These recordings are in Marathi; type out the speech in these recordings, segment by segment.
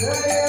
Hare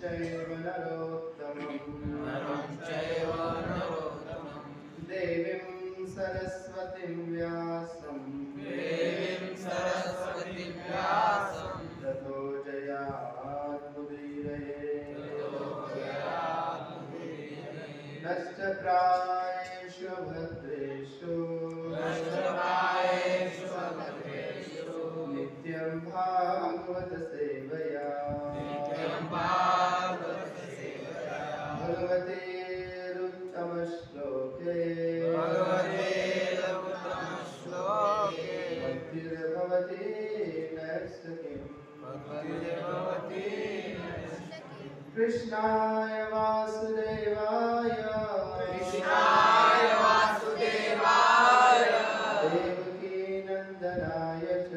चैव नरोत्तमम् देवीं सरस्वतीं व्यासं ततो जयामुदीरये नश्च प्रायेषु भद्रेषु नित्यं भागवत सेवया भगवतेरुत्तमश्लोके भक्तिर्भवति नैष्ठिकीम् कृष्णाय वासुदेवाय देवकी नंदनाय च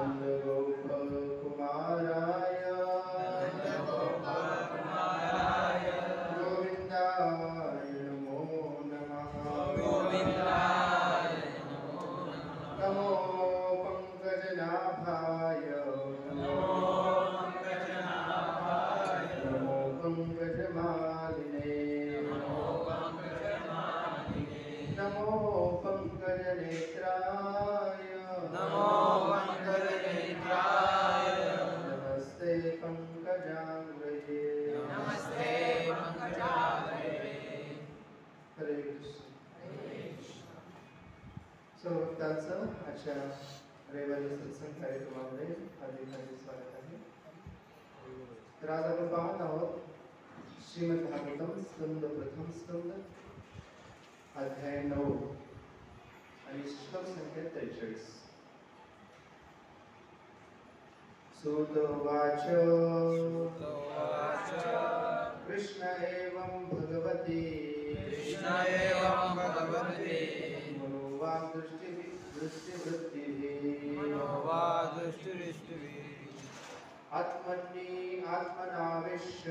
नन्दगोपकुमाराय गोविन्दाय नमो नमः नमो पंकजनाभाय नमो पंकजमालिने नमो पंकजनेत्राय नमस्ते पंकजांग्रये हरे कृष्ण भक्तांचं आजच्या रविवारी सत्संग कार्यक्रमामध्ये हार्दिक स्वागत आहे. तर आज आपण पाहत आहोत श्रीमद भागवतम स्कंद प्रथम स्कंद अध्याय 9 आणि श्लोक संख्या 43. सूत उवाच कृष्ण एवं भगवती मनोवाक् दृष्टिवृत्तिः आत्मन्यात्मनावेश्य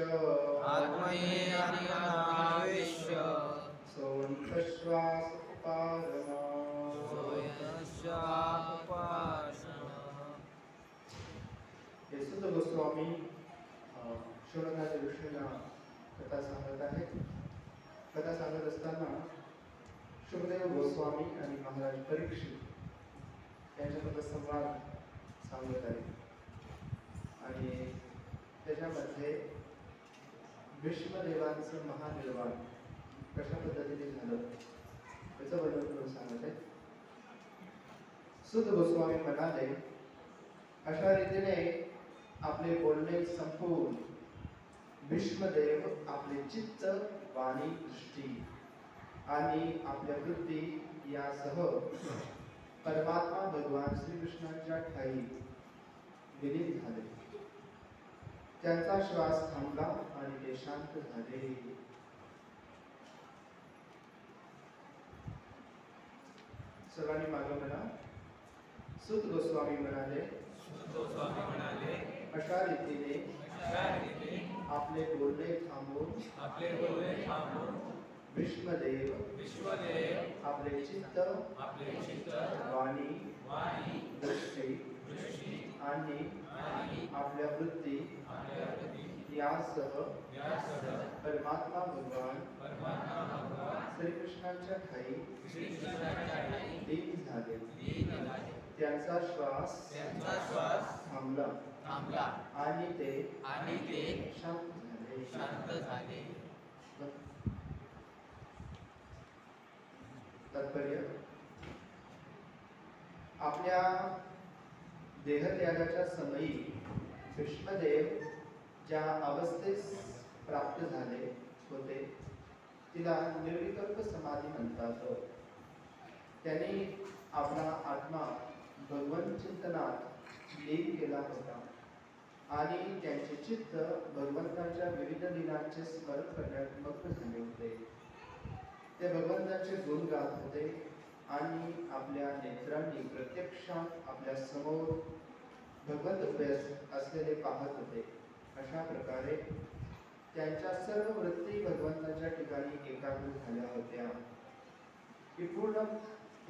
सोऽन्तश्वास उपासना. सुत गोस्वामी शोणकाच्या ऋषींना कथा सांगत आहेत. कथा सांगत असताना शुकदेव गोस्वामी आणि महाराज परीक्षित यांच्याबद्दल संवाद सांगत आहेत आणि त्याच्यामध्ये भीष्मदेवांचं महानिर्वाण कशा पद्धतीने झालं त्याचं वर्णन करून सांगत आहेत. सुत गोस्वामी म्हणाले, अशा रीतीने आपले बोलणे संपवून भीष्मदेव आपले चित्त, वाणी, दृष्टी आणि आपल्या वृत्ती यासह परमात्मा भगवान श्रीकृष्णांच्या ठाई विलीन झाले. त्यांचा श्वास थांबला आणि ते शांत झाले. सर्वांनी मागे म्हणा. सुत गोस्वामी म्हणाले, अशा रीतीने आपले बोलणे थांबवून भीष्मदेव आपले चित्त, वाणी, दृष्टी आणि आपल्या वृत्ती यासह परमात्मा भगवान श्रीकृष्णांच्या ठाई लीन झाले. त्यांचा श्वास थांबला आणि ते शांत झाले. तात्पर्य, आपल्या देहत्यागाच्या समयी भीष्मदेव ज्या अवस्थेस प्राप्त झाले होते तिला निर्विकल्प समाधी म्हणतात. त्यांनी आपला आत्मा भगवंत चिंतनात लीन केला होता आणि त्यांचे चित्त भगवंताच्या विविध लीलांचे स्मरण करण्यात मग्न झाले होते. ते भगवंताचे गुण गात होते आणि आपल्या नेत्रांनी प्रत्यक्षात आपल्या समोर भगवंत उभे असलेले पाहत होते. अशा प्रकारे त्यांच्या सर्व वृत्ती भगवंताच्या ठिकाणी एकाग्र झाल्या होत्या. ही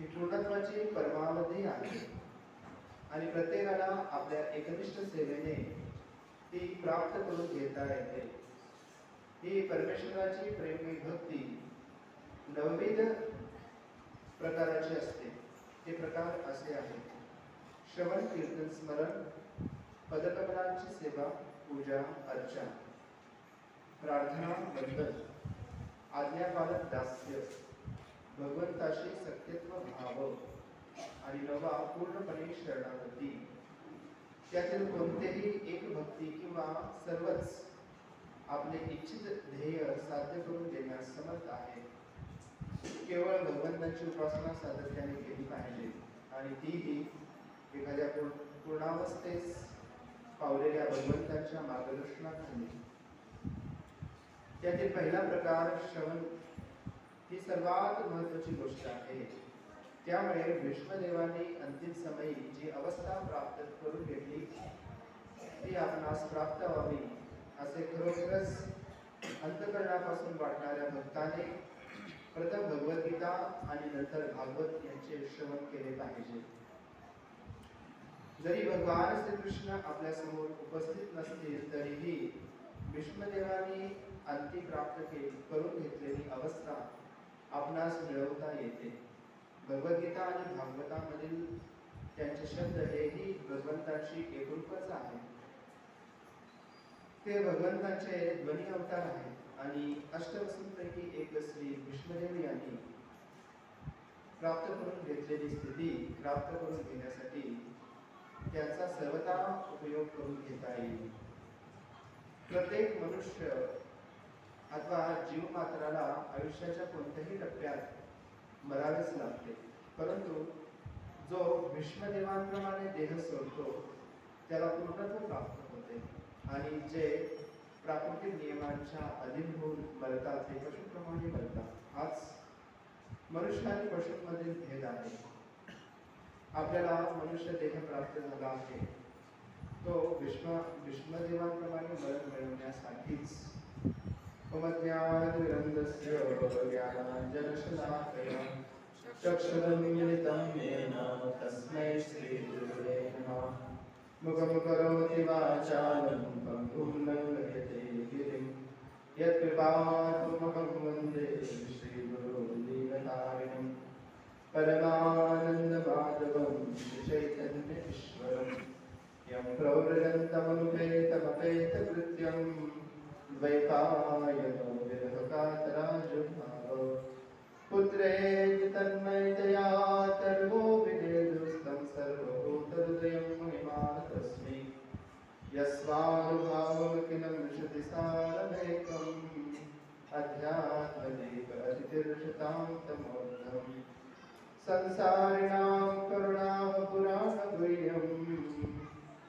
पूर्णत्वाची परमावधी आहे. आणि प्रत्येकाला आपल्या एकनिष्ठ सेवेने ती प्राप्त करून घेता येते. ही परमेश्वराची प्रेममय भक्ती नवविध प्रकाराची असते. ते प्रकार असे आहेत: श्रवण, कीर्तन, स्मरण, पदकमलांची सेवा, पूजा, अर्चा, प्रार्थना, वंदन, आज्ञापालन, दास्य, भगवंताशी सत्यत्व भाव आणि नवा पूर्णपणे शरणागती. त्यातील कोणतेही एक भक्ती किंवा सर्वच आपले इच्छित ध्येय साध्य करून देण्यास समर्थ आहे. केवळ भगवंताची उपासना सातत्याने केली पाहिजे आणि तीही एखाद्या पूर्णावस्थेस पावलेल्या भगवंताच्या मार्गदर्शनाखाली. त्यातील पहिला प्रकार श्रवण ही सर्वात महत्वाची गोष्ट आहे. त्यामुळे भीष्मदेवाने अंतिम समयी जी अवस्था प्राप्त करून घेतली ती आपणास प्राप्त व्हावी असे खरोखरच अंतःकरणापासून वाटणाऱ्या भक्ताने प्रथम भगवद्गीता आणि नंतर भागवत यांचे श्रवण केले पाहिजे. जरी भगवान श्रीकृष्ण आपल्या समोर उपस्थित नसतील तरीही भीष्मदेवाने अंती प्राप्त करून घेतलेली अवस्था आपणास मिळवता येते. भगवद्गीता आणि भागवतामधील त्यांचे शब्द हेही भगवंताची एकरूपच आहे. ते भगवंताचे ध्वनी अवतार आहेत आणि अष्टवसूंपैकी एक श्री भीष्मदेव यांनी प्राप्त करून घेतलेली स्थिती प्राप्त करून घेण्यासाठी त्याचा सर्वथा उपयोग करून घेता येईल. प्रत्येक मनुष्य अथवा जीवमात्राला आयुष्याच्या कोणत्याही टप्प्यात मरावेच लागते, परंतु जो भीष्मदेवांप्रमाणे देह सोडतो त्याला पूर्णत्व प्राप्त होते आणि जे प्राकृतिक नियमांच्या अधीन होऊन मरतात ते पशुप्रमाणे मरतात. हाच मनुष्य आणि पशूंमधील भेद आहे. आपल्याला मनुष्य देह प्राप्त झाला आहे तो भीष्मदेवांप्रमाणे मरण मिळवण्यासाठीच. ज्ञानविरन्दस्य ज्ञानाञ्जनशलाकया चक्षुरुन्मीलितं येन तस्मै श्रीगुरवे नमः. मुखं करोति वाचालं पङ्गुं लङ्घयते गिरिं यत्कृपातुमहं वन्दे श्रीगुरुं दीनतारिणं. परमानन्दमाधवं श्रीचैतन्यईश्वरं यं प्रव्रजन्तमनुपेतमपेतकृत्यं द्वैपायनो विरहकातराजुभाव. पुत्रेति तन्मयतया तर्वो विनेदुस्तं सर्वभूतहृदयं महिमानतस्मै. यस्मानुभावमखिलं श्रुतिसारमेकम् अध्यात्मदीपतिर्षतां तमोर्धम्. संसारिणां करुणावपुराणगुह्यं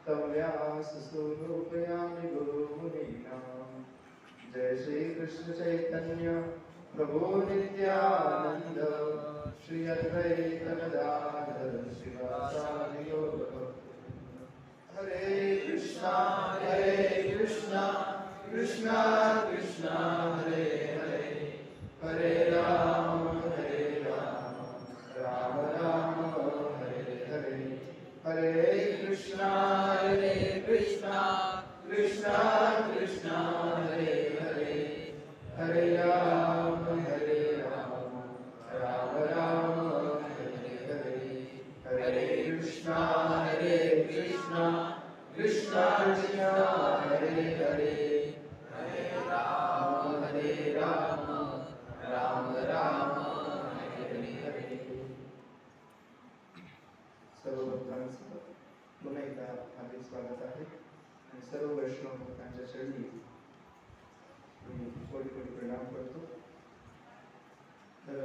तं व्याससूनुपयामि गुरुमुनीनां. जय श्री कृष्ण चैतन्य प्रभु नित्यानंद श्री अद्वैत गदाधर शिवासादि गौरभक्तवृंद. हरे कृष्णा कृष्णा कृष्णा हरे हरे, हरे राम राम राम हरे हरे. हरे कृष्णा कृष्णा कृष्णा हरे हरे, हरे राम राम राम हरे हरे. हरे कृष्णा कृष्णा कृष्णा हरे हरे, हरे राम राम राम हरे हरे. सर्व भक्तांचं पुन्हा एकदा हार्दिक स्वागत आहे आणि सर्व वैष्णव भक्तांच्या चरणी कोटी कोटी प्रणाम करतो. तर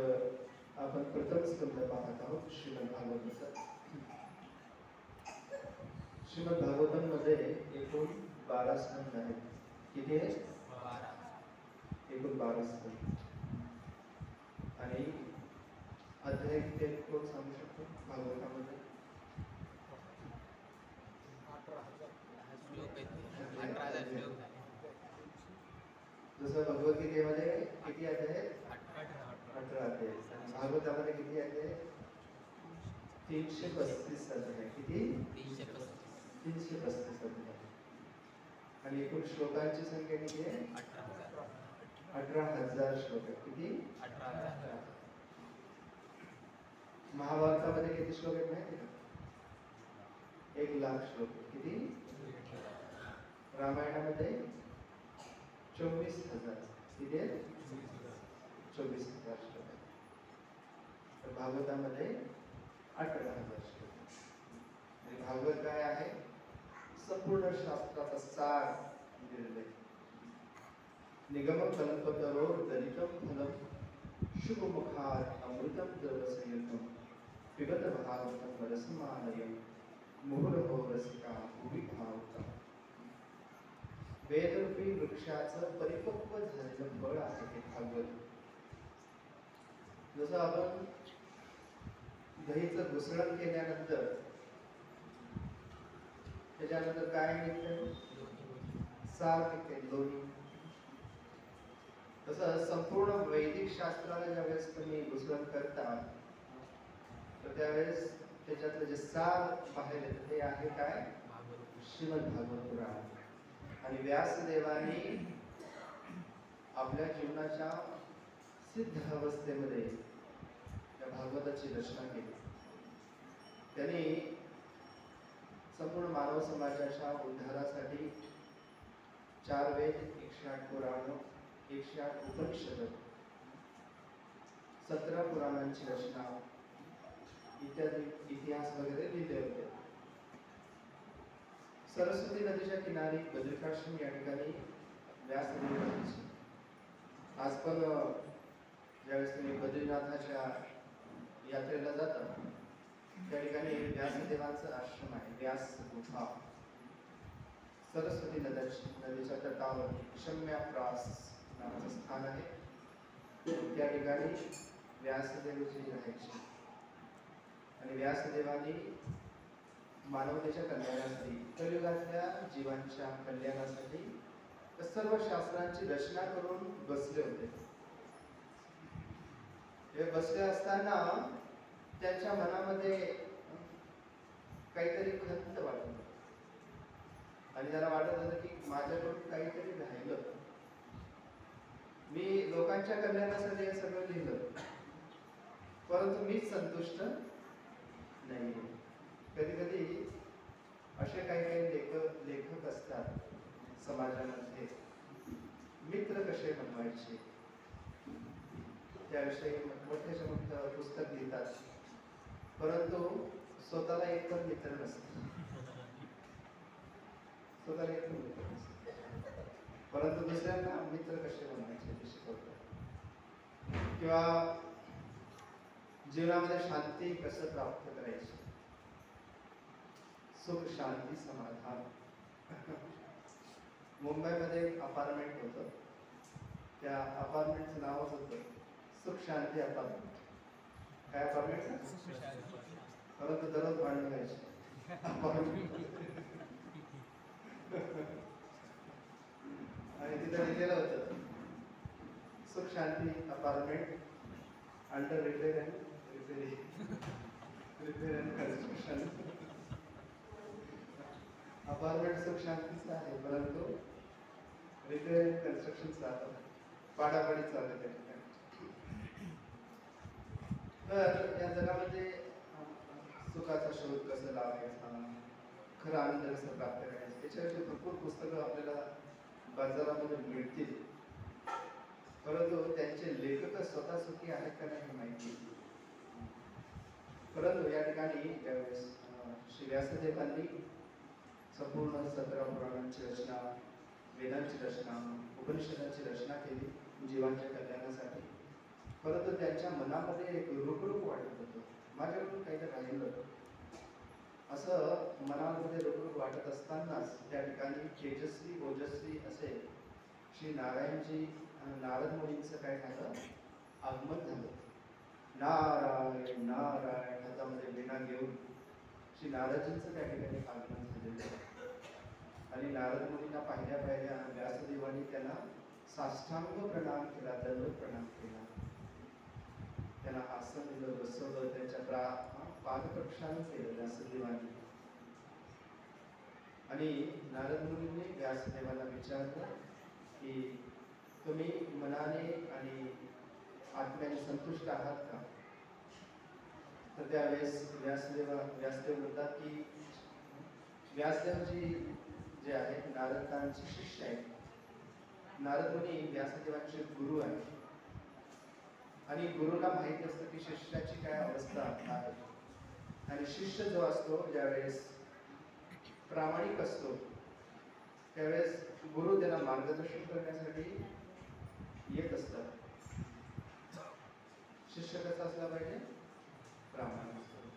आपण प्रथम स्कंद पाहत आहोत श्रीमद भागवताचा. श्रीमद भागवतम मध्ये एकूण 12 स्कंद आहेत. किती आहेत? 12. एकूण 12 स्कंद. आणि अध्याय किती कोण सांगू शकतो भागवतामध्ये? 18,000 श्लोक. जसं भगवद्गीतेमध्ये किती अध्याय आहेत? 18 अध्याय. भागवतामध्ये किती अध्याय? 335 अध्याय. किती? 335 अध्याय. आणि एकूण श्लोकांची संख्या किती आहे? 18,000 श्लोक आहेत. किती? 18,000. महाभारतामध्ये किती श्लोक आहेत माहिती का? 1,00,000 श्लोक. किती? रामायणामध्ये 24,000. किती आहेत? 24,000 श्लोक आहेत. तर भागवतामध्ये 18,000 श्लोक. आणि भागवत काय आहे? संपूर्ण शास्त्राचा सार दिलेला आहे. निगम कल्पतरोर दलितम फलम शुभमुखात अमृतम जलसंयुतम पिबत भागवतम रसमालयम मुहुरहो रसिका भुवि भावतम. वेदरूपी वृक्षाचं परिपक्व झालेलं फळ आहे हे भागवत. जसं आपण दहीचं घुसळण केल्यानंतर त्याच्यानंतर काय निघतं? सार निघते, लोणी. तसं संपूर्ण वैदिक शास्त्राला ज्यावेळेस तुम्ही घुसळण करता तर त्यावेळेस त्याच्यातलं जे सार बाहेर येतं ते आहे काय? श्रीमद भागवत पुराण. आणि व्यासदेवांनी आपल्या जीवनाच्या सिद्ध अवस्थेमध्ये त्या भागवताची रचना केली. त्यांनी संपूर्ण मानव समाजाच्या उद्धारासाठी 4 वेद, 108 पुराण, 108 उपनिषद, 17 पुराणांची रचना इत्यादी इतिहास वगैरे लिहिले होते. सरस्वती नदीच्या किनारी बद्रिकाश्रम या ठिकाणी व्यासदेव राहायचे. आज पण ज्यावेळेस तुम्ही बद्रीनाथाच्या यात्रेला जाता त्या ठिकाणी व्यासदेवांचा आश्रम आहे. व्यास गुफा सरस्वती नदीच्या तटावर शम्याप्रास नावाचं स्थान आहे. त्या ठिकाणी व्यासदेवजी राहायचे. आणि व्यासदेवांनी मानवतेच्या कल्याणासाठी, कलियुगातल्या जीवांच्या कल्याणासाठी सर्व शास्त्रांची रचना करून बसले होते. हे बसले असताना त्यांच्या मनामध्ये काहीतरी खंत वाटत होती. आणि त्याला वाटत होतं की माझ्याकडून काहीतरी राहिलं. मी लोकांच्या कल्याणासाठी हे सगळं लिहिलं, परंतु मीच संतुष्ट नाही. कधी कधी असे काही काही लेखक असतात समाजामध्ये. मित्र कसे बनवायचे त्याविषयी मोठ्याच्या मोठं पुस्तक लिहितात, परंतु स्वतःला एक पण मित्र नसतो. स्वतःला एक पण मित्र नसतो, परंतु दुसऱ्यांना मित्र कसे बनवायचे ते शिकवतात. किंवा जीवनामध्ये शांती कसं प्राप्त करायची, सुख शांती समाधान. मुंबईमध्ये एक अपार्टमेंट होतं. त्या अपार्टमेंटचं नावच होतं सुख शांती अपार्टमेंट. काय अपार्टमेंट? परंतु दररोज भांडण व्हायचे. आणि तिथं लिहिलेलं होतं Sukh Shanti apartment under repair and construction. Apartment Sukh शांतीचं आहे, परंतु रिपेअर अँड कन्स्ट्रक्शन चालू आहे, पाडापाडी चालू आहे त्या ठिकाणी. तर या जगामध्ये सुखाचा शोध कसा लावायचा, खरं आनंद कसं प्राप्त करायचं, त्याच्याविषयी भरपूर पुस्तकं आपल्याला बाजारामध्ये मिळतील, परंतु त्यांचे लेखक स्वतः सुखी आहेत का नाही माहिती. परंतु या ठिकाणी ज्यावेळेस श्री व्यासदेवांनी संपूर्ण 17 पुराणांची रचना, वेदांची रचना, उपनिषदांची रचना केली जीवांच्या कल्याणासाठी, परंतु त्यांच्या मनामध्ये एक रुकरुक वाटत होतं, माझ्याकडून काहीतरी राहिलं असं मनामध्ये रुकरुक वाटत असतानाच त्या ठिकाणी तेजस्वी ओजस्वी असे श्री नारायणजी नारद मुनींचं काय झालं, आगमन झालं. नारायण नारायण हातामध्ये वीणा घेऊन श्री नारदजींचं त्या ठिकाणी आगमन झालेलं. आणि नारद मुनींना पाहिल्या पाहिल्या व्यासदेवांनी त्यांना साष्टांग प्रणाम केला, दंडवत प्रणाम केला. त्यांना आसन दिलं, बसवलं, त्यांच्या पादप्रक्षालन केलं व्यासदेवांनी. आणि नारद मुनींनी व्यासदेवाला विचारलं की तुम्ही मनाने आणि आत्म्याने संतुष्ट आहात का? तर त्यावेळेस व्यासदेव म्हणतात की व्यासदेवजी जे आहेत नारदांचे शिष्य आहेत. नारद मुनी व्यासदेवांचे गुरु आहेत आणि गुरुला माहित असतं की शिष्याची काय अवस्था आहे. आणि शिष्य जो असतो ज्यावेळेस प्रामाणिक असतो त्यावेळेस गुरु त्याला मार्गदर्शन करण्यासाठी येत असतात. शिष्य कसा असला पाहिजे? प्रामाणिक असतो.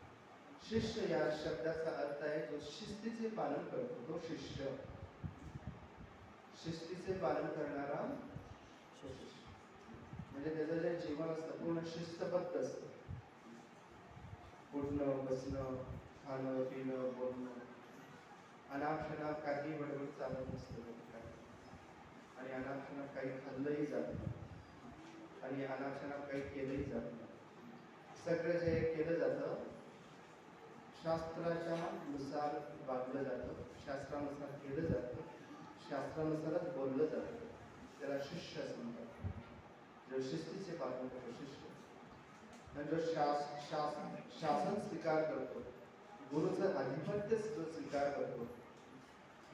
शिष्य या शब्दाचा अर्थ आहे जो शिस्तीचे पालन करतो तो शिष्य. शिस्तीचे पालन करणारा तो शिष्य. म्हणजे त्याचं जे जीवन असतं पूर्ण शिस्तबद्ध असतं. उठणं, बसणं, खाणं, पिणं, बोलणं, अनाक्षणात काही बडबड चालत नसतं. आणि अनाक्षणात काही खाल्लंही जात नाही आणि अनाक्षणात काही केलंही जात नाही. सगळं जे केलं जातं शास्त्राच्या नुसार वागलं जातं, शास्त्रानुसार केलं जातं, शास्त्रानुसारच बोललं जातं. त्याला शिष्य असं म्हणतात. जो शिस्तीचे पालन करतो शिष्य. आणि जो शासन स्वीकार करतो, गुरुचं आधिपत्य जो स्वीकार करतो,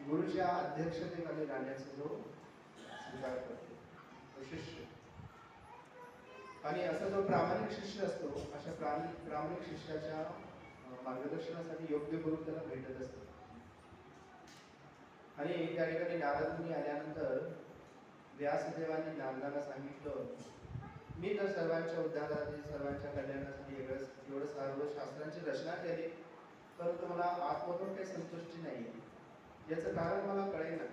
गुरुच्या अध्यक्षतेखाली राहण्याचा जो स्वीकार करतो तो शिष्य. आणि असा जो प्रामाणिक शिष्य असतो अशा प्रामाणिक शिष्याच्या मार्गदर्शनासाठी योग्य गुरु त्याला भेटत असतो. आणि त्या ठिकाणी नारद मुनी आल्यानंतर व्यासदेवांनी नारदाला सांगितलं मी तर सर्वांच्या उद्धारासाठी सर्वांच्या कल्याणासाठी एवढं सर्व शास्त्रांची रचना केली परंतु मला आत्मधून काही संतुष्टी नाही. याचं कारण मला कळेना.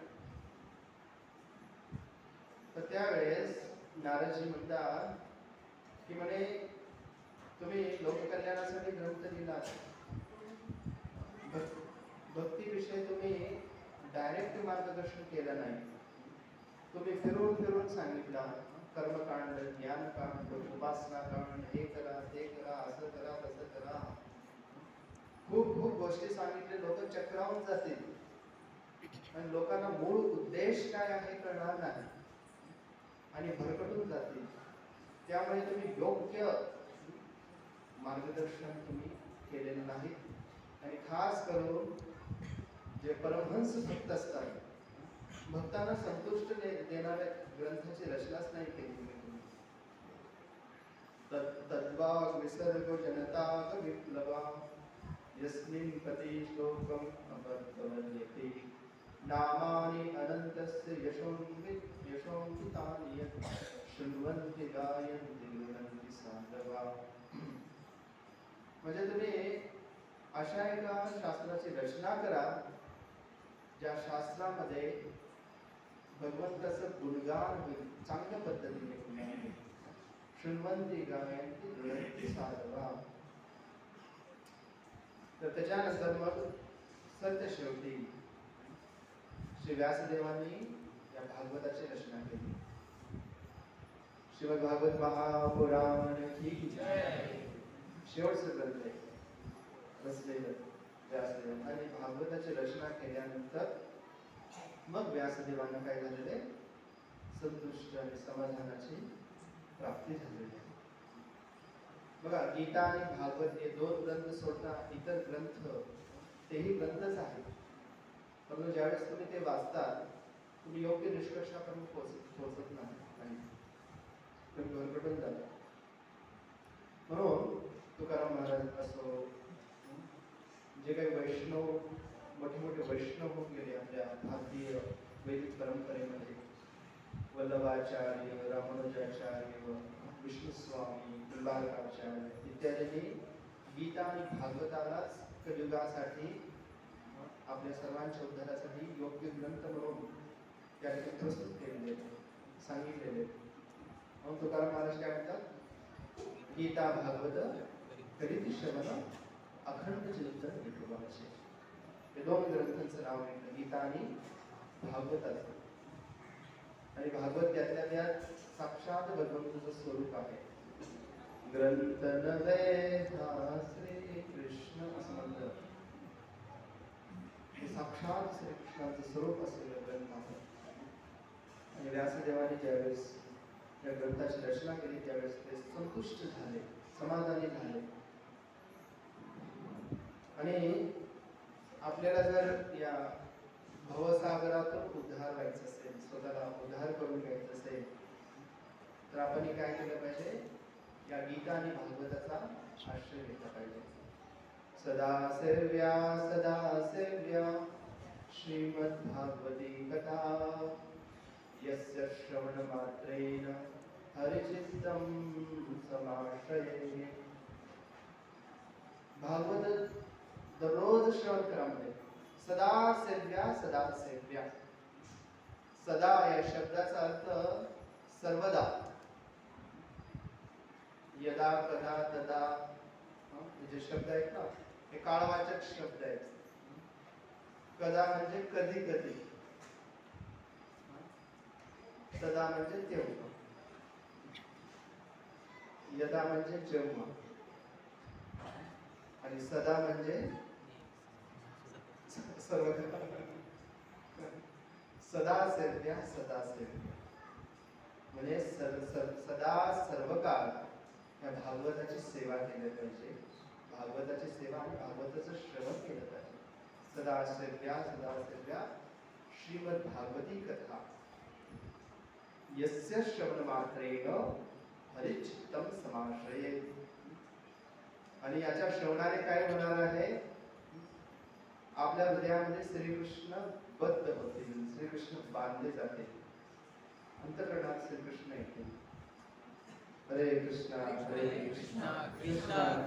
तर त्यावेळेस नारदजी म्हणतात की म्हणे तुम्ही लोककल्याणासाठी ग्रंथ लिहिला, भक्तीविषयी तुम्ही डायरेक्ट मार्गदर्शन केलं नाही. तुम्ही फिरून फिरून सांगितला कर्मकांड, ज्ञानकांड, उपासनाकांड, हे करा ते करा, असं करा तसं करा. खूप खूप गोष्टी सांगितले. लोक चक्रावून जातील आणि लोकांना मूळ उद्देश काय आहे कळणार नाही आणि भरकटून जातील. त्यामुळे तुम्ही योग्य मार्गदर्शन तुम्ही केलेलं नाही. आणि खास करून जे परमहंस भक्त असतात, भक्तांना संतुष्ट देणाऱ्या ग्रंथाची रचनाच नाही केली तुम्ही. तद्वाग विसर्ग जनताग विप्लवा यस्मिन् प्रति श्लोकम अबद्धवन्यते नामानि अनन्तस्य यशोन्वितानि यत् शृण्वन्ति गायन्ति गृह्णन्ति साधवा. म्हणजे तुम्ही अशा एका शास्त्राची रचना करा ज्या शास्त्रामध्ये भगवंताचं गुणगान होईल चांगल्या पद्धतीने. शृण्वन्ति गायन्ति गृह्णन्ति साधवा. तर त्याच्यानंतर मग सत्य शेवटी श्री व्यासदेवांनी या भागवताची रचना केली. श्रीमद भागवत महापुराण की जय. शेवटचं ग्रंथ आहे रचलेलं व्यासदेव. आणि भागवताची रचना केल्यानंतर मग व्यासदेवांना काय झालेले संतुष्ट आणि समाधानाची प्राप्ती झालेली. बघा गीता आणि भागवत हे दोन ग्रंथ सोडता इतर ग्रंथ तेही ग्रंथच आहेत. परंतु ज्यावेळेस तुम्ही ते वाचता तुम्ही योग्य निष्कर्षापर्यंत पोहोचत नाही, तुम्ही भरकटून जाता. म्हणून तुकाराम महाराज असो, जे काही वैष्णव मोठे मोठे वैष्णव होऊन गेले आपल्या भारतीय वैदिक परंपरेमध्ये, वल्लभाचार्य, रामानुजाचार्य, विष्णुस्वामी, कुलबालकाचार्य इत्यादींनी गीता आणि भागवतालाच कलियुगासाठी आपल्या सर्वांच्या उद्धारासाठी योग्य ग्रंथ म्हणून त्या ठिकाणी प्रस्तुत केलेले, सांगितलेले. म्हणून तुकाराम महाराज काय म्हणतात, गीता भागवत करीत श्रवण अखंड चिंतन विठोबाचे. हे दोन ग्रंथांचं नाव आहे, गीता आणि भागवताचं. आणि भागवत त्यातल्या त्यात साक्षात भगवंताचं स्वरूप आहे. ग्रंथ नव्हे हा श्री कृष्ण असं म्हणलं. हे साक्षात श्रीकृष्णाचं स्वरूप असलेलं ग्रंथ आहे. आणि व्यासदेवाने ज्यावेळेस या ग्रंथाची रचना केली त्यावेळेस ते संतुष्ट झाले, समाधानी झाले. आणि आपल्याला जर या भवसागरातून उद्धार व्हायचा असेल, स्वतःला उद्धार करून घ्यायचं असेल, तर आपण काय केलं पाहिजे? या गीता आणि भागवताचा आश्रय घेतला पाहिजे. सदा सेव्या श्रीमद्भागवती कथा यस्य श्रवण मात्रेण हरिचित्तं समाश्रये. भागवत दररोज श्रवण करा म्हणजे सदा सेव्या. सदा या शब्दाचा अर्थ सर्वदा, यदा कदा तदा हे जे शब्द आहेत ना हे काळवाचक शब्द आहेत. कदा म्हणजे कधी कधी, सदा म्हणजे तेव्हा, यदा म्हणजे जेव्हा, आणि सदा म्हणजे सर्वदा. सदा सेव्या म्हणजे सदा सर्व काळ या भागवताची सेवा केली पाहिजे. भागवताची सेवा आणि भागवताचं श्रवण केलं पाहिजे. सदा सेव्या श्रीमद भागवती कथा यस्य श्रवण मात्रेण हरिचित्तं समाश्रये. आणि याच्या श्रवणाने काय होणार आहे? आपल्या हृदयामध्ये श्रीकृष्ण बद्ध होतील, श्रीकृष्ण बांधले जाते, अंतःकरणात श्रीकृष्ण येतील. हरे कृष्णा कृष्णा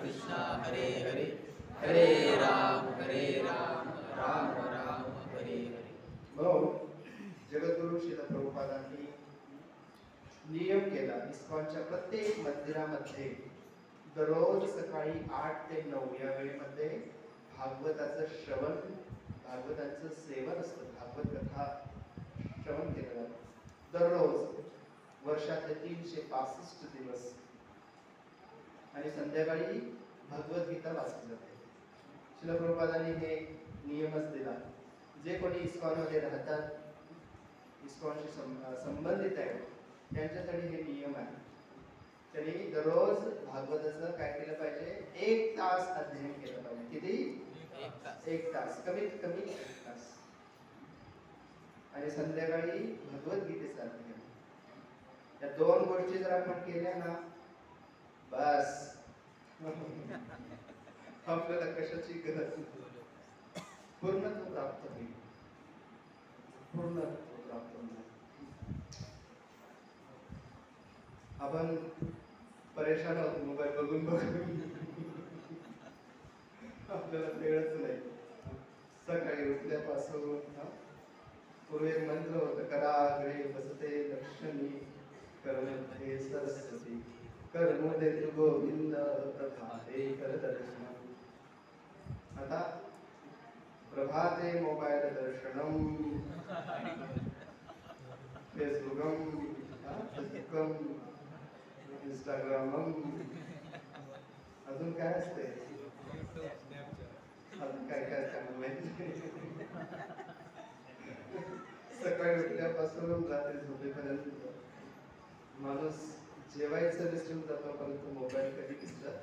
कृष्णा हरे हरे, हरे राम राम राम हरे हरे. म्हणून जगद्गुरु श्रील प्रभुपादांनी नियम केला. इस्कॉनच्या प्रत्येक मंदिरामध्ये दररोज सकाळी 8 ते 9 या वेळेमध्ये भागवताचं श्रवण, भागवताचं सेवन असतं. भागवत कथा श्रवण केलं जातं दररोज, वर्षातले 365 दिवस. आणि संध्याकाळी भगवद्गीता वाचली जाते. श्रील प्रभुपादांनी हे नियमच दिला. जे कोणी इस्कॉनमध्ये राहतात, इस्कॉनशी संबंधित आहे, त्यांच्यासाठी हे नियम आहे. त्यांनी दररोज भागवताचं काय केलं पाहिजे? 1 तास अध्ययन केलं पाहिजे. किती? 1 तास, कमीत कमी 1 तास. आणि संध्याकाळी भगवद्गीतेचं अध्ययन. या 2 गोष्टी जर आपण केल्या ना, बस आपल्याला कशाची गरज नाही. पूर्णत्व प्राप्त होईल. पूर्णत्व प्राप्त होईल. आपण परेशान आहोत मोबाईल बघून आपल्याला वेळच नाही. सकाळी उठल्यापासून पूर्वी एक मंत्र होतं, कराग्रे बसते लक्ष्मी कर्मध्ये सरस्वती कर्मदे तु गोविंद प्रभाते कर दर्शन. आता प्रभाते मोबाईल दर्शनम, फेसबुकम, इंस्टाग्रामम, अजून काय असते? अजून काय काय असतं माहिती. सकाळी उठल्यापासून रात्री झोपेपर्यंत माणूस जेवायचं विसरून जातो, परंतु मोबाईल कधी दिसतात.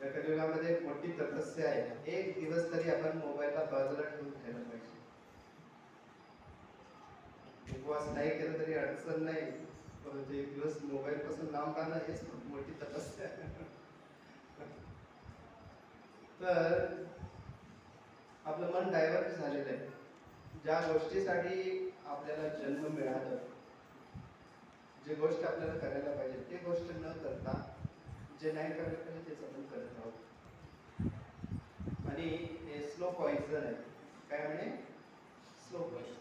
या कलियुगामध्ये एक मोठी तपस्या आहे. 1 दिवस तरी आपण मोबाईलला बाजूला ठेवून खायला पाहिजे. उपवास नाही केला तरी अडचण नाही, परंतु 1 दिवस मोबाईल पासून लांब राहणं हेच खूप मोठी तपस्या आहे. तर आपलं मन डायव्हर्ट झालेलं आहे. ज्या गोष्टीसाठी आपल्याला जन्म मिळाला, जी गोष्ट आपल्याला करायला पाहिजे ते गोष्ट न करता जे नाही करायला पाहिजे तेच आपण करत आहोत. आणि हे स्लो पॉइझन आहे. काय म्हणे? Slow poison.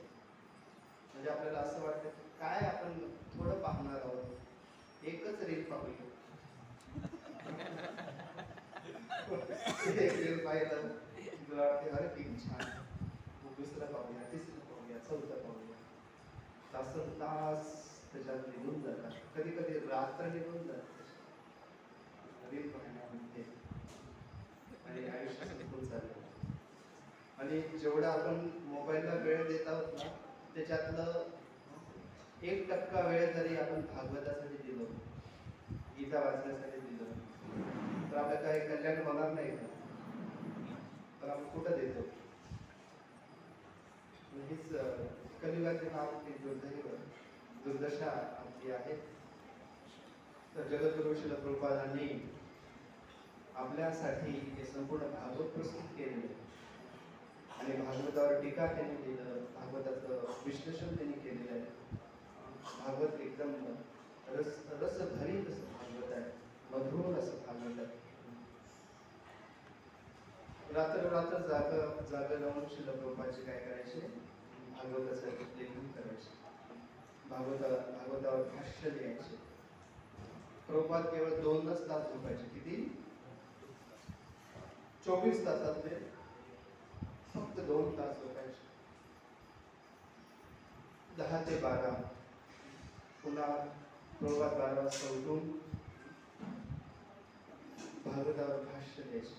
म्हणजे आपल्याला असं वाटतं की काय आपण थोडं पाहणार आहोत, एकच रील पाहूया. एक रील पाहिलं तुला वाटते अरे किती छान, दुसरं पाहूया, तिसरं पाहूया, चौथं पाहूया. तासन तास त्याच्यात निघून जातात. कधी कधी रात्र निघून जाते नवीन महिन्यामध्ये आणि आयुष्य संपून चाललं. आणि जेवढा आपण मोबाईलला वेळ देत आहोत ना, त्याच्यातलं 1% वेळ जरी आपण भागवतासाठी दिलो, गीता वाचण्यासाठी दिलं, तर आपलं काही कल्याण होणार नाही का? तर आपण कुठं देतो? हीच कलियुगाचे नाव ती दुर्दशा आमची आहे. तर जगद्गुरु श्रील प्रभुपादांनी आपल्यासाठी हे संपूर्ण भागवत प्रस्तुत केलेले आणि भागवतावर टीका त्यांनी दिलं, भागवताचं विश्लेषण त्यांनी केलेलं आहे. भागवत एकदम रसभरीत असं भागवत आहे, मधुर असं भागवत आहे. रात्र जाग राहून श्रील प्रभुपादांचे काय करायचे? भागवताचं लेखन करायचे, भागवतावर भाष्य लिहायचे. प्रभुपाद केवळ 2च तास झोपायचे. किती? 24 तासातले फक्त 2 तास झोपायचे. 10 ते 12 पुन्हा प्रभुपाद 12 वाजता उठून भागवतावर भाष्य द्यायचे,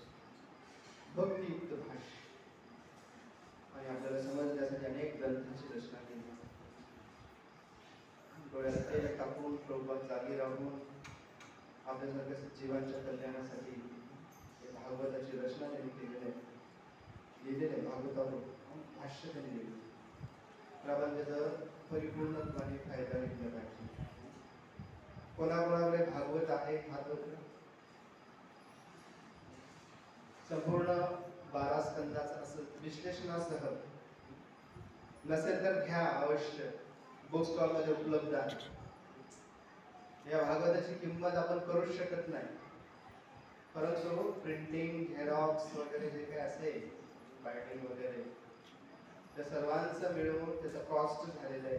भक्तियुक्त भाष्य. आणि आपल्याला समजण्यासाठी अनेक ग्रंथांची रचना केली. डोळ्यात तेल टाकून प्रभुपाद जागी राहून आपल्यासारख्या जीवांच्या कल्याणासाठी भागवताची रचना त्यांनी केलेली आहे, लिहिलेले आहे. भागवतावर भाष्य त्यांनी लिहिलं. आपण त्याचा परिपूर्णपणे फायदा घेतला पाहिजे. कोणाकोणाकडे भागवत आहे हात संपूर्ण 12 स्कंदाचं असं विश्लेषणासह नसेल तर घ्या अवश्य, बुक स्टॉल मध्ये उपलब्ध आहे. या भागवताची किंमत आपण करूच शकत नाही, परंतु प्रिंटिंग, झेरॉक्स वगैरे जे काही असेल, बायडिंग वगैरे, त्या सर्वांचं मिळून त्याचा कॉस्ट झालेला आहे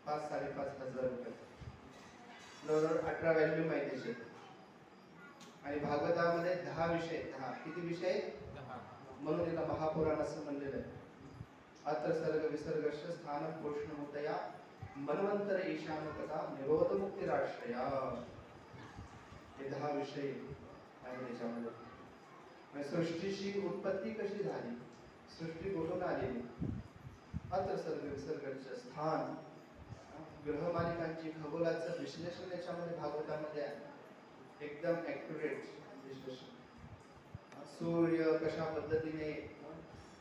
5-5.5 हजार रुपये. जवळजवळ 18 व्हॅल्यूम आहे त्याचे. आणि भागवतामध्ये 10 विषय, 10 किती विषय? 10. म्हणून याला महापुराण असं म्हणलेलं आहे. अत्र सर्ग विसर्गश स्थानं पोषणमुतया मन्वंतर ईशान कथा निरोध मुक्तिराश्रया. हे 10 विषय आहे त्याच्यामध्ये. सृष्टीची उत्पत्ती कशी झाली, सृष्टी कुठून आली, अत्र सर्ग विसर्गच स्थान, ग्रहमालिकांची खगोलाचं विश्लेषण याच्यामध्ये भागवतामध्ये आहे. एकदम ॲक्युरेट विश्लेषण. सूर्य कशा पद्धतीने,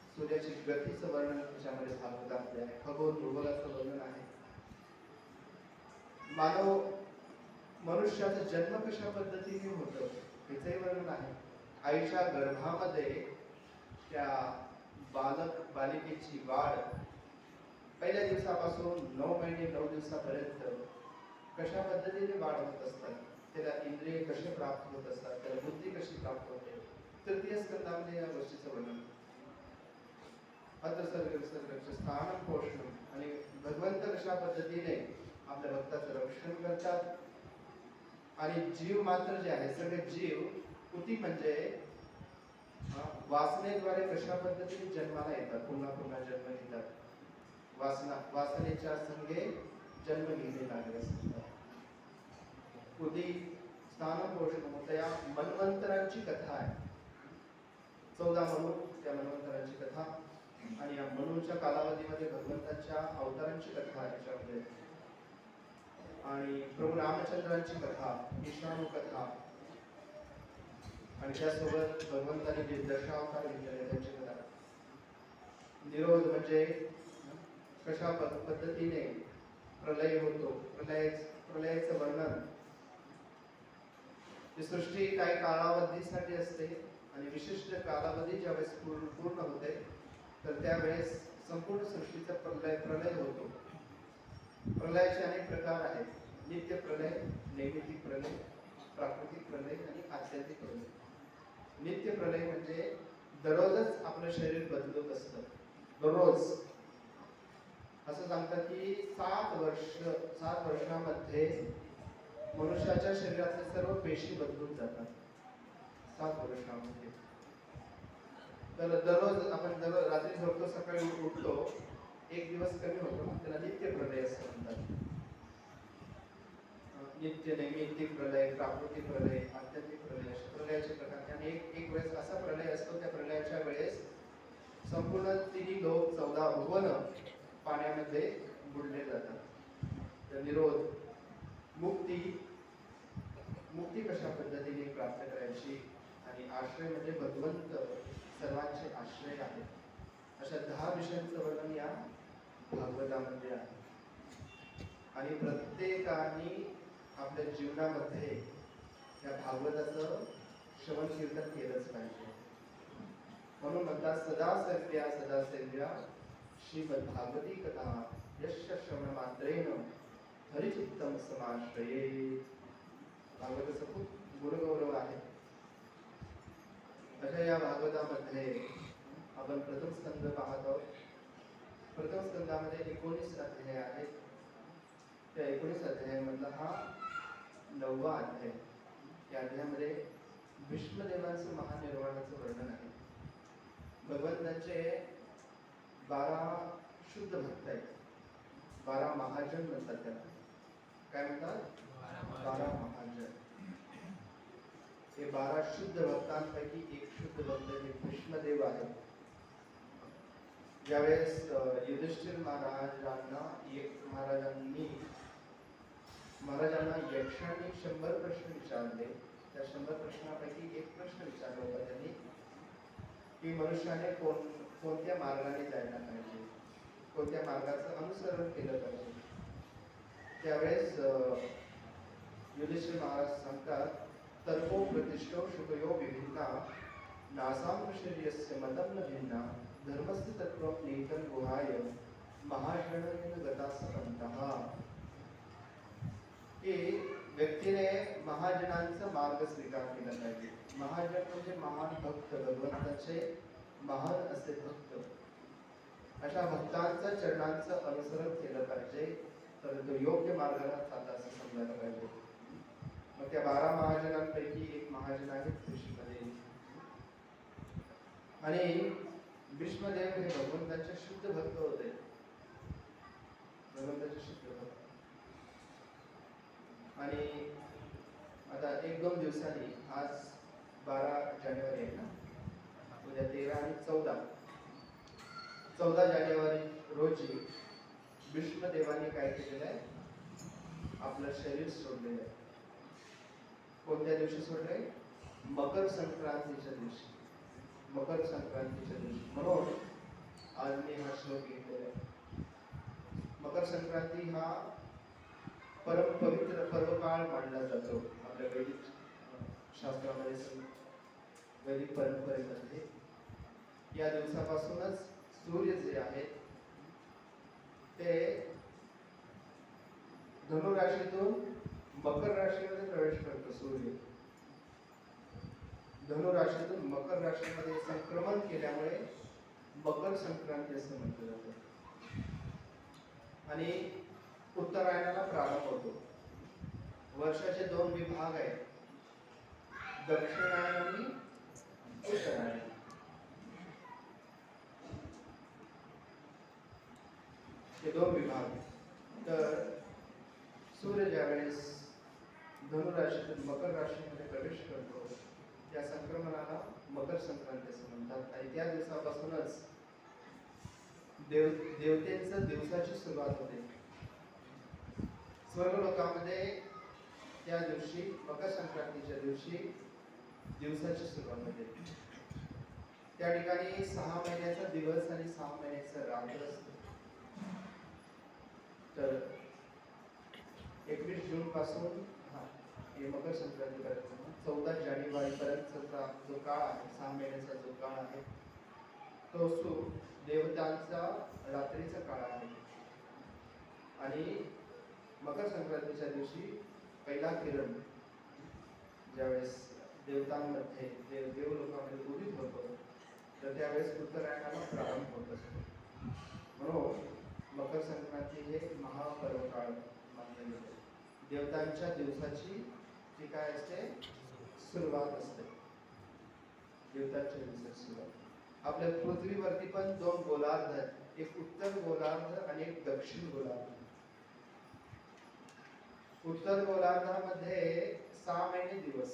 सूर्याची गतीचं वर्णन त्याच्यामध्ये भागवतामध्ये आहे. खगोल भूगोलाचं वर्णन आहे. मनुष्याचा जन्म कशा पद्धतीने होतं याचंही वर्णन आहे. आईच्या गर्भामध्ये त्या बालिकेची वाढ पहिल्या दिवसापासून 9 महिने 9 दिवसापर्यंत कशा पद्धतीने वाढ होत असतात, त्याला इंद्रिय कसे प्राप्त होत असतात, त्याला बुद्धी कशी प्राप्त होते. तृतीय स्कंदामध्ये या गोष्टीचं वर्णन. अत्र स्थान पोषण, आणि भगवंत कशा पद्धतीने आपल्या भक्ताचं रक्षण करतात. आणि जीव मात्र जे आहे, सगळे जीव कृती म्हणजे वासनेद्वारे कशा पद्धतीने जन्माला येतात, पुन्हा पुन्हा जन्म घेतात. वासनेच्या संगे जन्म घेणे लागले असतात. कृती स्थान पोषण त्या मन्वंतरांची कथा आहे. 14 मनु, त्या मन्वंतरांची कथा. आणि या मनुच्या कालावधीमध्ये भगवंताच्या अवतारांची कथा आहे त्याच्यामध्ये. आणि प्रभू रामचंद्रांची कथा, विष्णू कथा, आणि त्यासोबत भगवंताने जे दशावतार घेतलेले त्यांची कथा. निरोध म्हणजे कशा पद्धतीने प्रलय होतो, प्रलयाचं वर्णन. ही सृष्टी काही कालावधीसाठी असते आणि विशिष्ट कालावधी ज्यावेळेस पूर्ण होते तर त्यावेळेस संपूर्ण सृष्टीचा प्रलय होतो. प्रलयाचे अनेक प्रकार आहेत. नित्य प्रलय, नैमित्तिक प्रलय, प्राकृतिक प्रलय आणि आध्यात्मिक प्रलय. नित्य प्रलय म्हणजे दररोजच आपलं शरीर बदलत असतं. दररोज असं सांगतात की 7 वर्षामध्ये मनुष्याच्या शरीरातले सर्व पेशी बदलून जातात. 7 वर्षामध्ये. तर दररोज आपण रात्री झोपतो, सकाळी उठतो, एक दिवस कमी होतो, त्याला नित्य प्रलय असं म्हणतात. नित्य नैमित्तिक प्रलय, प्राकृतिक प्रलय, आध्यात्मिक प्रलय अशा प्रलयाचे प्रकार. आणि एक वेळेस असा प्रलय असतो, त्या प्रलयाच्या वेळेस संपूर्ण तिन्ही लोक 14 भुवन पाण्यामध्ये बुडले जातात. तर निरोध, मुक्ती कशा पद्धतीने प्राप्त करायची, आणि आश्रय म्हणजे भगवंत सर्वांचे आश्रय आहे, अशा 10 विषयांचं वर्णन या भागवतामध्ये आहे. आणि प्रत्येकाने आपल्या जीवनामध्ये या भागवताचं श्रवण कीर्तन केलंच पाहिजे. म्हणून म्हणतात सदा सेव्या श्रीमद्भागवती कथा यस्य श्रवण मात्रेण हरिचित्तम समाश्रये. भागवताचं खूप गुणगौरव आहे. अशा या भागवतामध्ये आपण प्रथम स्कंद पाहत आहोत. प्रथम स्कंदामध्ये 19 अध्याय आहेत. त्या 19 अध्यायामधला हा 9वा अध्याय. या अध्यायामध्ये भीष्मदेवांचं महानिर्वाणाचं वर्णन आहे. भगवंतांचे 12 शुद्ध भक्त आहेत. 12 महाजन म्हणतात त्याला. काय म्हणतात? 12 महाजन. हे 12 शुद्ध भक्तांपैकी एक शुद्ध भक्त हे भीष्मदेव आहेत. ज्यावेळेस युधिष्ठिर महाराजांना यक्षांनी 100 प्रश्न विचारले. त्या 100 प्रश्नापैकी एक प्रश्न विचारला होता त्यांनी की मनुष्याने कोणत्या मार्गाने जायला पाहिजे, कोणत्या मार्गाचं अनुसरण केलं पाहिजे. त्यावेळेस युधिष्ठिर महाराज सांगतात तर्को प्रतिष्ठो शुकयो विभिन्ना नासाम शरीरस्य मतं न भिन्ना धर्मस्य तत्त्वं नेतं गुहाय महाशरणेन गतासवन्तः. की व्यक्तीने महाजनांचा मार्ग स्वीकार केला पाहिजे. महाजन म्हणजे महान भक्त, भगवंताचे महान असे भक्त. अशा भक्तांच्या चरणांचं अनुसरण केलं पाहिजे, तर तो योग्य मार्गाला चालला असं समजायला पाहिजे. मग त्या 12 महाजनांपैकी एक महाजन आहे भीष्मदेव. आणि भीष्मदेव हे भगवंताचे शुद्ध भक्त होते. भगवंताचे शुद्ध भक्त. आणि आता 1-2 दिवसांनी, आज 12 जानेवारी आहे ना, उद्या 13 आणि 14 जानेवारी रोजी भीष्मदेवाने काय केलेलं आहे? आपलं शरीर सोडलेलं आहे. कोणत्या दिवशी सोडले? मकर संक्रांतीच्या दिवशी. मकर संक्रांतीच्या दिवशी. म्हणून आज मी हा श्लोक घेतलेला आहे. मकर संक्रांती हा परम पवित्र पर्वकाळ मानला जातो आपल्या वैदिक शास्त्रामध्ये, वैदिक परंपरेमध्ये. या दिवसापासूनच सूर्य जे आहेत ते धनु राशीतून मकर राशीमध्ये प्रवेश करतो. सूर्य धनु राशीतून मकर राशीमध्ये संक्रमण केल्यामुळे मकर संक्रांती असं म्हटलं जातं. आणि उत्तरायणाला प्रारंभ होतो. वर्षाचे 2 विभाग आहेत, दक्षिणायन आणि उत्तरायण. हे 2 विभाग. तर सूर्य ज्यावेळेस धनु राशीतून मकर राशीमध्ये प्रवेश करतो, त्या संक्रमणाला मकर संक्रांती असं म्हणतात. आणि त्या दिवसापासूनच देवतेंच्या दिवसाची सुरुवात होते. स्वर्ग लोकामध्ये त्या दिवशी, मकर संक्रांतीच्या दिवशी दिवसाची सुरुवात होते. त्या ठिकाणी 6 महिन्याचा दिवस आणि 6 महिन्याचा रात्र असतो. तर 21 जून पासून हे मकर संक्रांती पर्यंत 14 जानेवारी पर्यंतचा जो काळ आहे, 6 महिन्याचा जो काळ आहे, तो देवतांचा रात्रीचा काळ आहे. आणि मकर संक्रांतीच्या दिवशी पहिला किरण ज्यावेळेस देवतांमध्ये, देव लोकांमध्ये उदित होतो, तर त्यावेळेस उत्तरायणाला प्रारंभ होत असतो. म्हणून मकर संक्रांती हे महापर्व काळ मानले जाते. देवतांच्या दिवसाची जी काय असते, सुरुवात असते. देवतांच्या दिवसाची सुरुवात. आपल्या पृथ्वीवरती पण 2 गोलार्ध आहेत, एक उत्तर गोलार्ध आणि एक दक्षिण गोलार्ध. उत्तर गोलार्धामध्ये 6 महिने दिवस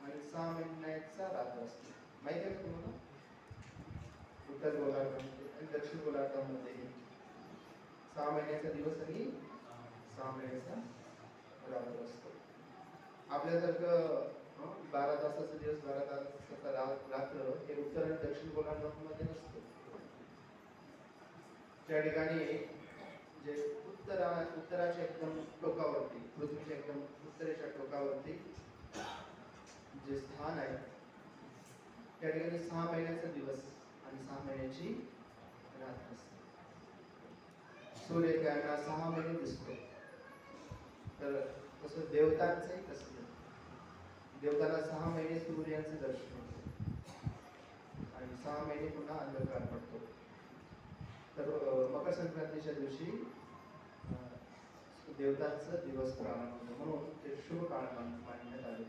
आणि 6 महिन्याचा रात्र असतो. माहिती आहे का तुम्हाला? उत्तर गोलार्धामध्ये आणि दक्षिण गोलार्धामध्ये 6 महिन्याचा दिवस आणि 6 महिन्याचा रात्र असतो. आपल्यासारखं 12 तासाचा दिवस 12 तासाचा रात्र हे उत्तर आणि दक्षिण गोलार्धामध्ये नसतो. त्या ठिकाणी जे उत्तराच्या एकदम टोकावरती, पृथ्वीच्या एकदम उत्तरेच्या टोकावरती जे स्थान आहे त्या ठिकाणी 6 महिन्याचा दिवस आणि 6 महिन्याची रात्र असते. सूर्य त्यांना 6 महिने दिसतो. तर तसं देवतांचंही तसं देवतांना 6 महिने सूर्याचं दर्शन होतं आणि 6 महिने पुन्हा अंधकार पडतो. तर मकर संक्रांतीच्या दिवशी देवतांचा दिवस प्रारंभ होतो, म्हणून ते शुभ काळ मानण्यात आले.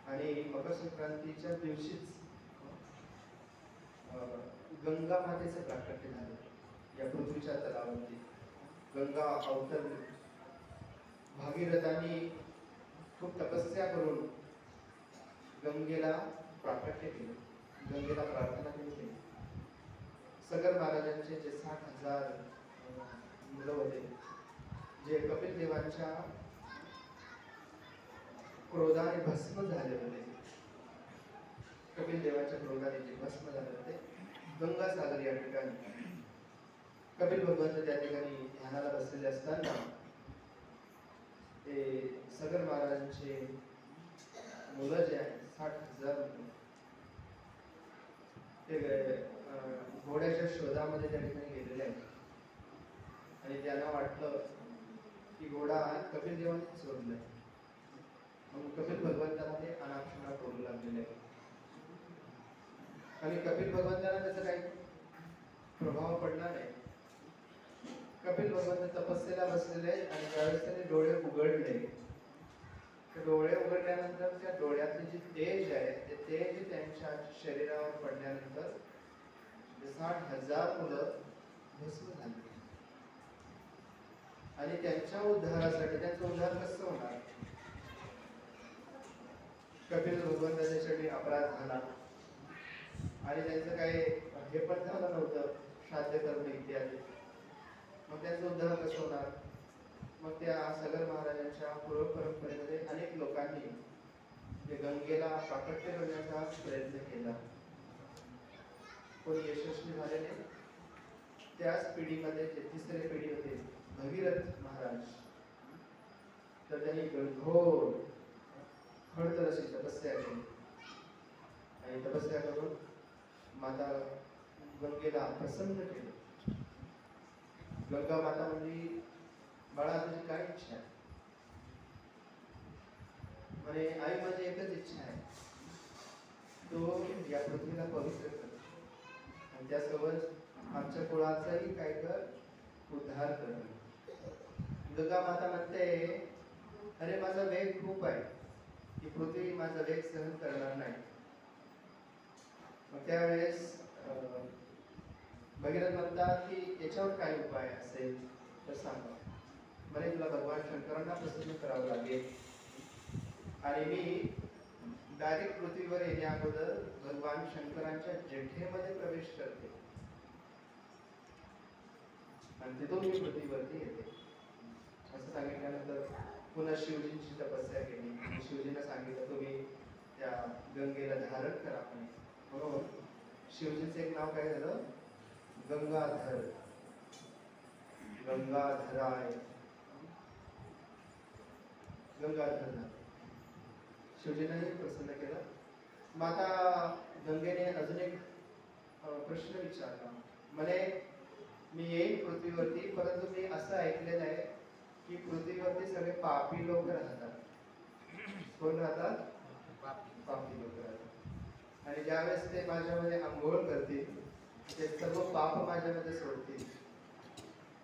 आणि मकर संक्रांतीच्या दिवशीच गंगा मातेचं प्राकट्य झालं या पृथ्वीच्या तलावरती. गंगा अवतरली. भागीरथांनी खूप तपस्या करून गंगेला प्राकट्य केलं, गंगेला प्रार्थना केली. सगर महाराजांचे जे 60,000 मुलं होते, जे कपिल देवांच्या क्रोधाने भस्म झाले होते, कपिल देवाच्या क्रोधाने जे भस्म झाले होते, गंगासागर या ठिकाणी कपिल भगवंत त्या ठिकाणी ध्यानाला बसलेले असताना ते सगर महाराजांचे मुलं जे आहेत 60,000 ते घोड्याच्या शोधामध्ये त्या ठिकाणी गेलेले आहेत. आणि त्यांना वाटलं की घोडा कपिल देवाने चोरलाय, मग कपिल भगवंताला ते अनाक्षणा करू लागलेले आहेत. आणि कपिल भगवंताला त्याचा काही प्रभाव पडला नाही. कपिल भगवंत तपस्येला बसलेले आणि ज्यावेळेस त्याने डोळे उघडले, ते डोळे उघडल्यानंतर त्या डोळ्यातले जे तेज आहे ते तेज त्यांच्या शरीरावर पडल्यानंतर 60,000 मुलं भस्म झाली. आणि त्यांच्या उद्धारासाठी, त्यांचा उद्धार कसं होणार? कपिल भगवंताच्यासाठी अपराध झाला आणि त्यांचं काही हे पण झालं नव्हतं, श्राद्ध कर्म इत्यादी. मग त्यांचा उद्धार कसं होणार? मग त्या सगर महाराजांच्या पूर्व परंपरेमध्ये अनेक लोकांनी जे गंगेला प्राकट्य करण्याचा प्रयत्न केला, कोणी यशस्वी झाले नाही. त्याच पिढीमध्ये जे तिसरे पिढी होते भगीरथ महाराज, तर त्यांनी घोर खडतरशी तपस्या केली आणि तपस्या करून माता गंगेला प्रसन्न केलं. गंगा माता म्हणजे, बाळा तुझी काय इच्छा आहे? म्हणे आई माझी एकच इच्छा आहे, तो या पृथ्वीला पवित्र कर आणि त्यासोबत आमच्या कुळाचाही काय कर, उद्धार कर. गंगा माता म्हणते, अरे माझा वेग खूप आहे, ही पृथ्वी माझा वेग सहन करणार नाही. मग त्यावेळेस भगीरथ म्हणतात की याच्यावर काय उपाय असेल तर सांगा. म्हणे तुला भगवान शंकरांना प्रसन्न करावं लागेल आणि मी डायरेक्ट पृथ्वीवर येण्या अगोदर भगवान शंकरांच्या जठेमध्ये प्रवेश करते आणि तिथून मी पृथ्वीवरती येते. असं सांगितल्यानंतर पुन्हा शिवजींची तपस्या केली. शिवजींना सांगितलं तुम्ही त्या गंगेला धारण करा. म्हणून शिवजींचं एक नाव काय झालं? गंगाधर. गंगाधराय, गंगाधर. शिवजींनाही प्रसन्न केलं. माता गंगेने अजून एक प्रश्न विचारला. म्हणे मी येईन पृथ्वीवरती, परंतु मी असं ऐकलेलं आहे की पृथ्वीवरती सगळे पापी लोक राहतात. कोण राहतात? पापी लोक राहतात. आणि ज्यावेळेस ते माझ्यामध्ये आंघोळ करतील, ते सर्व पाप माझ्यामध्ये सोडतील,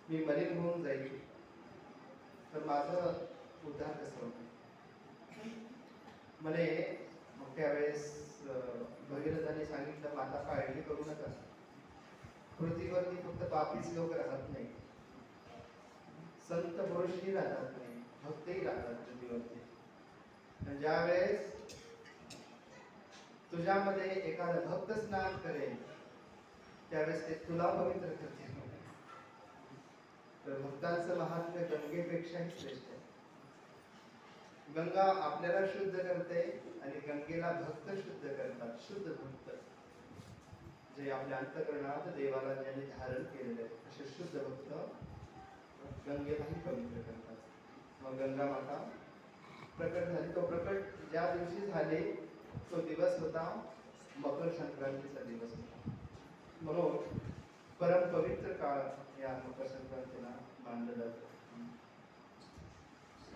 मी मलिन होऊन जाईल, तर माझं उद्धार कसं होतं? म्हणे मग त्यावेळेस भगीरथाने सांगितलं, माता काळजी करू नका, पृथ्वीवरती फक्त पापीच लोक राहत नाही, संत पुरुषही राहतात नाही. भक्तही राहतात पृथ्वीवरती. आणि ज्यावेळेस तुझ्यामध्ये एखादा भक्त स्नान करेल त्यावेळेस ते तुला पवित्र करते. तर भक्तांचं महात्म्य गंगेपेक्षाही श्रेष्ठ आहे. गंगा आपल्याला शुद्ध करते आणि गंगेला भक्त शुद्ध करतात. शुद्ध भक्त जे आपल्या अंतःकरणात देवाला ज्यांनी धारण केलेले असे शुद्ध भक्त गंगेलाही पवित्र करतात. मग गंगा माता प्रकट झाली. तो प्रकट ज्या दिवशी झाले तो दिवस होता मकर संक्रांतीचा दिवस होता. म्हणून परम पवित्र काळ या मकर संक्रांतीला मानलं जातं.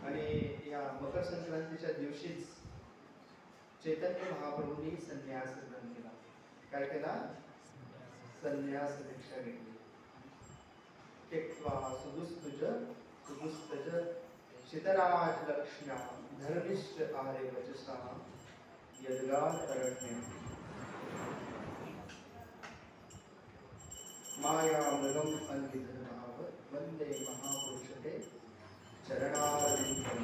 आणि या मकर संक्रांतीच्या दिवशीच चैतन्य महाप्रभूंनी संन्यास ग्रहण केला. काय केला? संन्यास दीक्षा घेतली. त्यक्त्वा सुदुस्तज शितराज लक्ष्म्या धर्मिष्ठ आरे वचसा यद्गात्रण्य माया मृगम अन्विधर्माव वंदे महापुरुषते चरणारविंदम.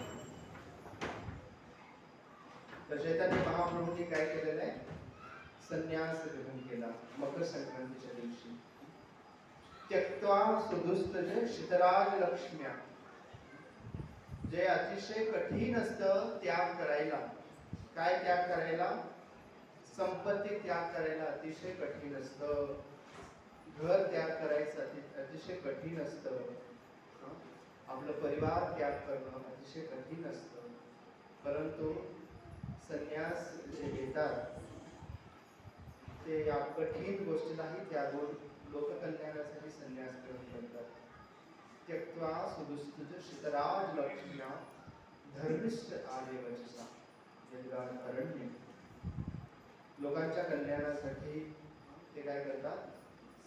तर चैतन्य महाप्रभूंनी काय केलेलं आहे? संन्यास ग्रहण केला मकर संक्रांतीच्या दिवशी. त्यक्त्वा सुदुस्तज शितराज लक्ष्म्या. जे अतिशय कठीण असतं त्याग करायला. काय त्याग करायला? संपत्ती त्याग करायला अतिशय कठीण असतं. घर त्याग करायचं अतिशय कठीण असतं. आपलं परिवार त्याग करणं अतिशय कठीण असतं. परंतु संन्यास जे घेतात ते या कठीण गोष्टीलाही त्यागून लोककल्याणासाठी संन्यास ग्रहण करतात. त्यक्त्वा सुदुस्तज शितराज लक्ष्म्या धर्मिष्ठ आर्य वचसा यद्गात्रण्य. लोकांच्या कल्याणासाठी ते काय करतात?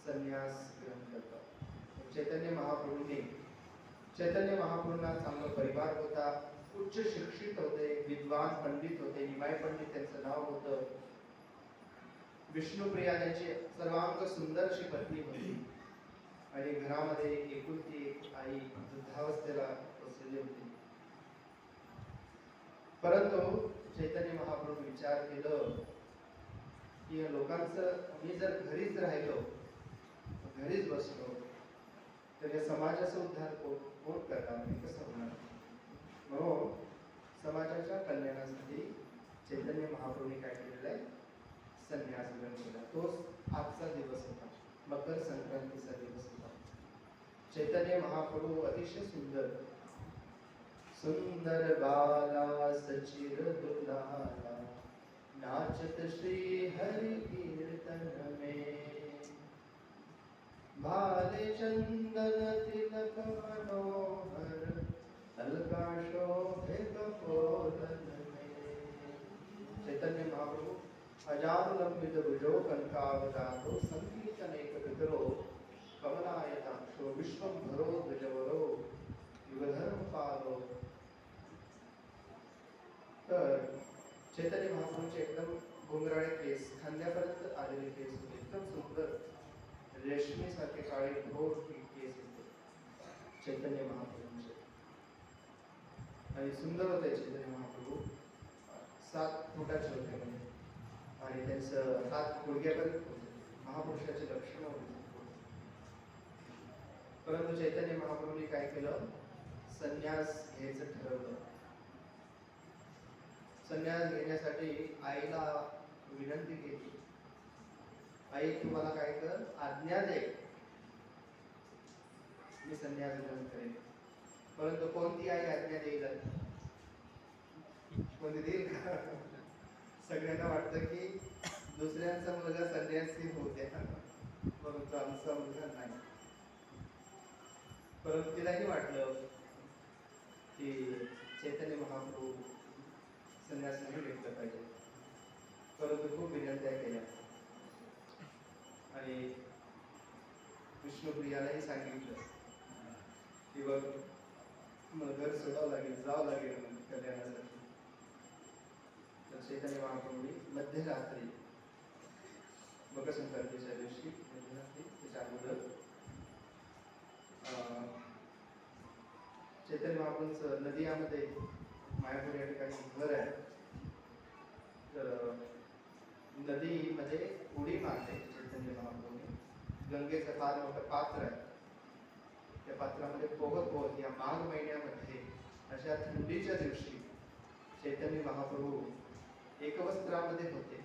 संन्यास ग्रहण करतात. चैतन्य महाप्रभूंना चांगला परिवार होता. उच्च शिक्षित होते, विद्वान पंडित होते. निमाय पंडित त्यांचं नाव होतं. विष्णुप्रिया त्यांची सर्वांग सुंदर अशी पत्नी होती. आणि घरामध्ये एकुलती एक आई वृद्धावस्थेला बसलेली होती. परंतु चैतन्य महाप्रभू विचार केलं की या लोकांचं मी जर घरीच राहिलो, घरीच बसलो तर या समाजाचा उद्धार कोण करणार? मी कसं होणार? म्हणून समाजाच्या कल्याणासाठी चैतन्य महाप्रभूंनी काय केलेलं आहे? संन्यास ग्रहण केला. तोच आजचा दिवस होता, मकर संक्रांतीचा दिवस होता. चैतन्य महाप्रभू अतिशय सुंदर सुंदर बाला सचिर दुलाला नाचत श्री हरि कीर्तन में भाले चंदन तिलक मनोहर अलका शोभे कपोलन में. चैतन्य महाप्रभू अजानुलंबित भुजो कनकावतारो संकीर्तन एक विकरो कमलायताक्षो विश्वंभरो द्विजवरो युगधर्म पालो. तर चैतन्य महाप्रभूंचे एकदम घुंगराळे केस, खांद्यापर्यंत आलेले केस होते. एकदम सुंदर रेशमीसारखे काळे घोर केस होते चैतन्य महाप्रभूंचे. आणि सुंदर होते चैतन्य महाप्रभू. 7 फुटाचे होते म्हणजे. आणि त्यांचं हात गुडघ्यापर्यंत होते. महापुरुषाचे लक्षण होते. परंतु चैतन्य महाप्रभूंनी काय केलं? संन्यास घ्यायचं ठरवलं. संन्यास घेण्यासाठी आईला विनंती केली. आई तुम्हाला काय कर, आज्ञा दे, मी संन्यास ग्रहण करेन. परंतु कोणती आई आज्ञा देईल? कोणी देईल का? सगळ्यांना वाटतं की दुसऱ्यांचा मुलगा संन्यासी होते, परंतु आमचा मुलगा नाही. परंतु तिलाही वाटलं की चैतन्य महाप्रभू संन्यास नाही घेतला पाहिजे. परंतु खूप विनंत्या केल्या. आणि विष्णुप्रियालाही सांगितलं की बघ मला घर सोडावं लागेल, जावं लागेल कल्याणासाठी. तर चैतन्य महाप्रभूंनी मध्यरात्री मकर संक्रांतीच्या दिवशी मध्यरात्री त्याच्या अगोदर चैतन्य महाप्रभूंचं नदियामध्ये मायापूर या ठिकाणी घर आहे. तर नदीमध्ये उडी मारते चैतन्य महाप्रभूने. गंगेचं फार मोठं पात्र आहे. त्या पात्रामध्ये पोहत पोहत या माघ महिन्यामध्ये अशा थंडीच्या दिवशी चैतन्य महाप्रभू एकवस्त्रामध्ये होते.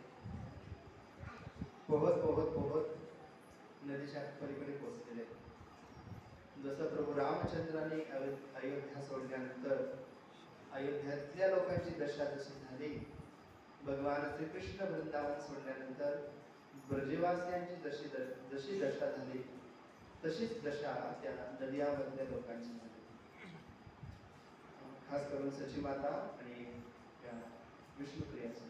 पोहत पोहत पोहत नदीच्या पलीकडे पोहोचलेले. जसं प्रभू रामचंद्राने अयोध्या सोडल्यानंतर अयोध्यातल्या लोकांची दशा जशी झाली, भगवान श्रीकृष्ण वृंदावन सोडल्यानंतर ब्रजवासियांची जशी दशा झाली, तशीच दशा त्या नदियामधल्या लोकांची झाली. खास करून सचीमाता आणि विष्णुप्रियाची.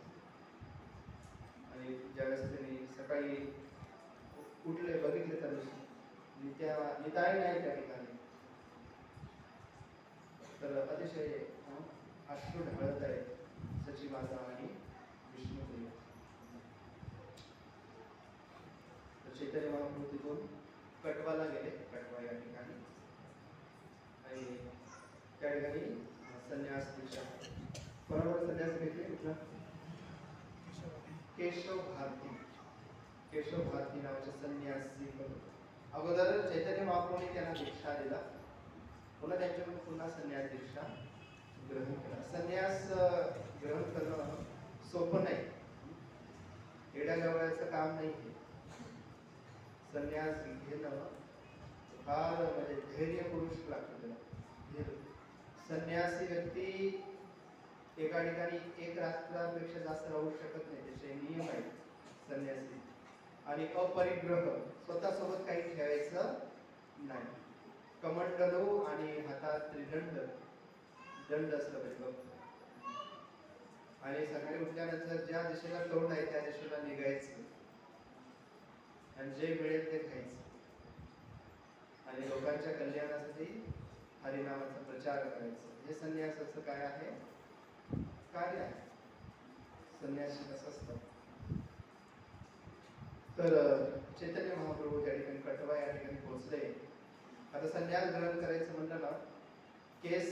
आणि ज्यावेळेस त्यांनी सकाळी उठले, बघितले तर निताई नाही त्या ठिकाणी. तर अतिशय अश्रू ढळत आहे सचीमाता आणि विष्णुप्रिया. तर चैतन्य महाप्रभू तिथून कटवाला गेले, कटवा या ठिकाणी. आणि त्या ठिकाणी संन्यास दीक्षा. कोणावर संन्यास घेतले? कुठला? केशव भारती. केशव भारती नावाच्या संन्यासी. अगोदर चैतन्य महाप्रभूंनी त्यांना दीक्षा दिला, पुन्हा त्यांच्याकडून पुन्हा संन्यास दीक्षा ग्रहण केला. संन्यास ग्रहण करणं सोपं नाही, एवढ्या जवळचं काम नाही. संन्यास घेणं फार म्हणजे धैर्य पुरुष लागतो त्याला. संन्यासी व्यक्ती एका ठिकाणी एक रात्रापेक्षा जास्त राहू शकत नाही, त्याचे नियम आहेत संन्यासी. आणि अपरिग्रह, स्वतःसोबत काही ठेवायचं नाही. कमंडलो आणि हातात त्रिदंड, दंड असलं पाहिजे. आणि सकाळी उठल्यानंतर ज्या दिशेला तोंड आहे त्या दिशेला निघायचं आणि जे मिळेल ते खायचं. आणि लोकांच्या कल्याणासाठी हरिनामाचा प्रचार करायचा. हे संन्यासाचं काय आहे? कार्य आहे. संन्यासी कसं असतं? तर चैतन्य महाप्रभू त्या ठिकाणी कटवा या ठिकाणी पोहोचले. आता संन्यास ग्रहण करायचं म्हणलं ना, केस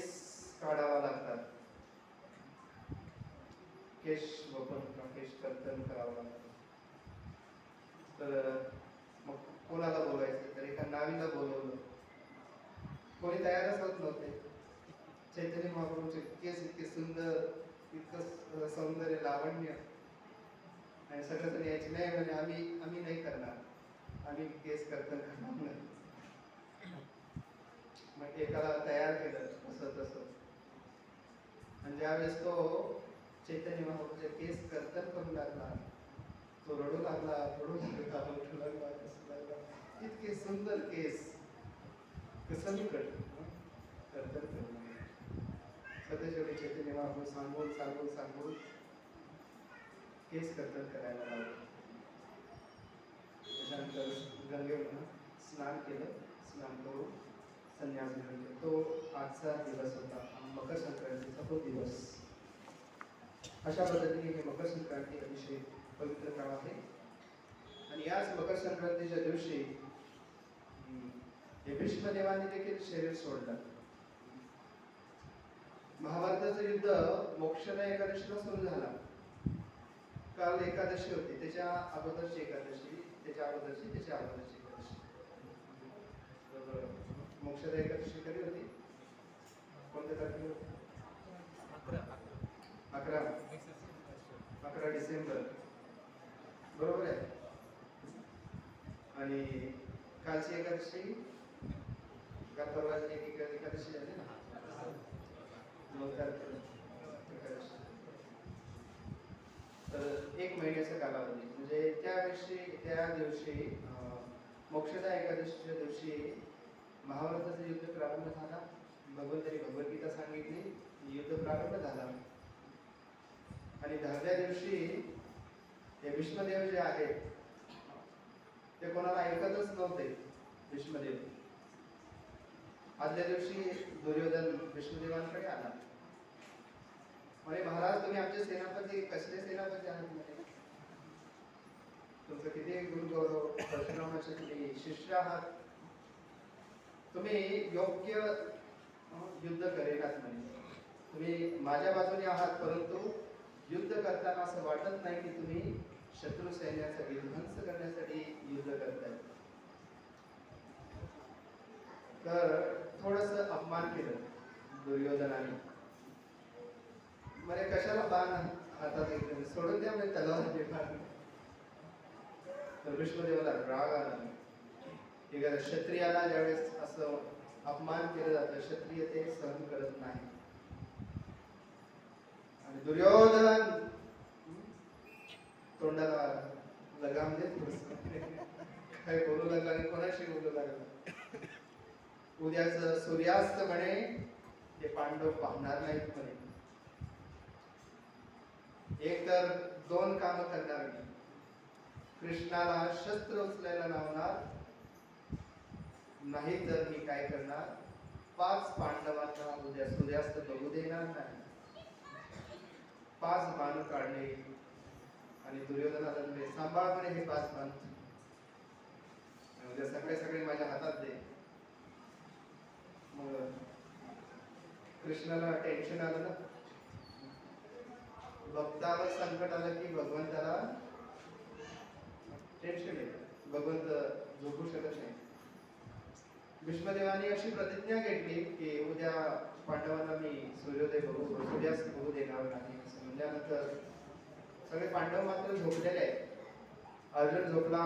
काढावा लागतात, केश वपन किंवा केश कर्तन करावं लागतं. तर मग कोणाला बोलायचं? तर एका नावीला बोलवलं. कोणी तयारच होत नव्हते. चैतन्य महाप्रभूचे केस इतके सुंदर, इतकं सौंदर्य, लावण्य, आणि सगळं यायचे नाही म्हणजे आम्ही नाही करणार, आम्ही केस कर्तन करणार नाही. मग एकाला तयार केलं असं तसं. आणि ज्यावेळेस तो चैतन्य महाप्रभूचे केस कर्तन करू लागला, तो रडू लागला, रडू लागला, उठू लागला, कसं लागला. इतके सुंदर केस कसं मी कर्तन करू. सध्या चैतन्य महाप्रभू सांगून सांगून सांगून केस कर्तन करायला लागले. त्याच्यानंतर गंगेवर स्नान केलं. स्नान करून संन्यास ग्रहण केला. तो आजचा दिवस होता, मकर संक्रांतीचा तो दिवस. अशा पद्धतीने हे मकर संक्रांती अतिशय पवित्र काळ आहे. आणि याच मकर संक्रांतीच्या दिवशी हे भीष्मदेवाने देखील शरीर सोडलं. महाभारताचं युद्ध मोक्षदा एकादशीला सुरू झाला. काल एकादशी होती, त्याच्या अगोदरची एकादशी, त्याच्या अगोदरची, त्याच्या अगोदरची एकादशी. मोक्षदा एकादशी कधी होती? कोणत्या तारखेला होती? 11 डिसेंबर, बरोबर आहे. आणि कालची एकादशी, काल परवाची एकादशी झाली ना, 9 तारखेला एकादशी. तर 1 महिन्याचा कालावधी. म्हणजे त्या दिवशी मोक्षदा एकादशीच्या दिवशी महाभारताचं युद्ध प्रारंभ झाला. भगवंतांनी भगवद्गीता सांगितली, युद्ध प्रारंभ झाला. आणि 10व्या दिवशी हे भीष्मदेव जे आहेत ते कोणाला ऐकतच नव्हते. भीष्मदेव आदल्या दिवशी दुर्योधन भीष्मदेवांकडे आला. म्हणे, महाराज तुम्ही आमचे सेनापती, कसले सेनापती आहात? म्हणे, तुमचं किती गुरुगौरव, परशुरामाचे तुम्ही शिष्य आहात. तुम्ही योग्य युद्ध करेनात म्हणे. तुम्ही माझ्या बाजूने आहात, परंतु युद्ध करताना असं वाटत नाही की तुम्ही शत्रू सैन्याचा विध्वंस करण्यासाठी युद्ध करताय. तर थोडस अपमान केलं दुर्योधनाने. म्हणजे कशाला बाण हातात घेतले, सोडून द्या म्हणजे तलवार घेणार. तर विष्णुदेवाला राग आला. एखाद्या क्षत्रियाला ज्यावेळेस असं अपमान केलं जातं, क्षत्रिय ते सहन करत नाही. आणि दुर्योधन तोंडाला लगाम देत काय बोलू लागला आणि कोणाशी बोलू लागला. उद्याच सूर्यास्त म्हणे ते पांडव पाहणार नाहीत म्हणे. एक तर दोन काम करणार मी. कृष्णाला शस्त्र उचलायला लावणार, नाही तर मी काय करणार, 5 पांडवांना उद्या सूर्यास्त बघू देणार नाही. 5 बाण काढले आणि दुर्योधनाला म्हणले सांभाळ म्हणे हे 5 बाण, उद्या सगळे सगळे माझ्या हातात दे. मग कृष्णाला टेन्शन आलं ना. भक्तावर संकट आलं की भगवंताला टेन्शन येतं, भगवंत झोपू शकत नाही. भीष्मदेवाने अशी प्रतिज्ञा घेतली की उद्या पांडवांना मी सूर्योदय सूर्यास्त बघू देणार नाही. असं म्हणल्यानंतर सगळे पांडव मात्र झोपलेले आहेत. अर्जुन झोपला,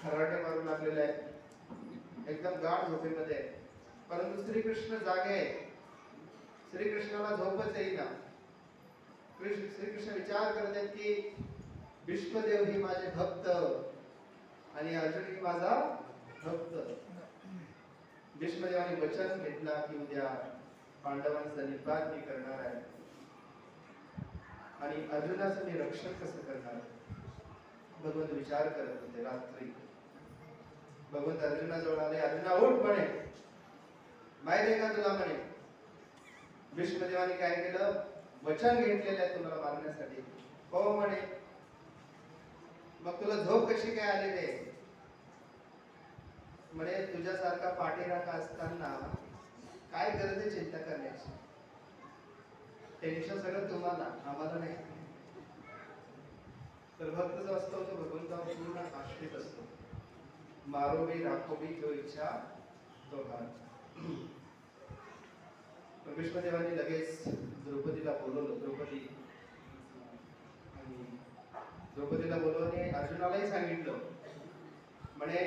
खराटे मारू लागलेले आहेत, एकदम गाढ झोपेमध्ये आहे. परंतु श्रीकृष्ण जागे आहेत. श्रीकृष्णाला झोपच येईना. श्रीकृष्ण विचार करत आहेत की भीष्मदेव ही माझे भक्त आणि अर्जुन ही माझा भक्त. भीष्मदेवाने वचन घेतला की उद्या पांडवांचा निपात मी करणार आहे आणि अर्जुनाचं मी रक्षण कसं करणार. भगवंत विचार करत होते. रात्री भगवंत अर्जुनाजवळ आले. अर्जुना उठ म्हणे, माहिती आहे का तुला म्हणे भीष्मदेवाने काय केलं, वचन घेतलेलं आहे तुम्हाला मारण्यासाठी. हो म्हणे. मग तुला झोप कशी काय आलेली आहे म्हणे. तुझ्यासारखा पाठीराखा असताना काय गरज आहे चिंता करण्याची. टेन्शन सगळं तुम्हाला, आम्हाला नाही. तर भक्त जो असतो तो भगवंतावर पूर्ण आश्रित असतो. मारो भी राखो भी जो इच्छा तो घात. भीष्मदेवाने लगेच द्रौपदीला बोलवलं. द्रौपदीला बोलवणे अर्जुनालाही सांगितलं. म्हणे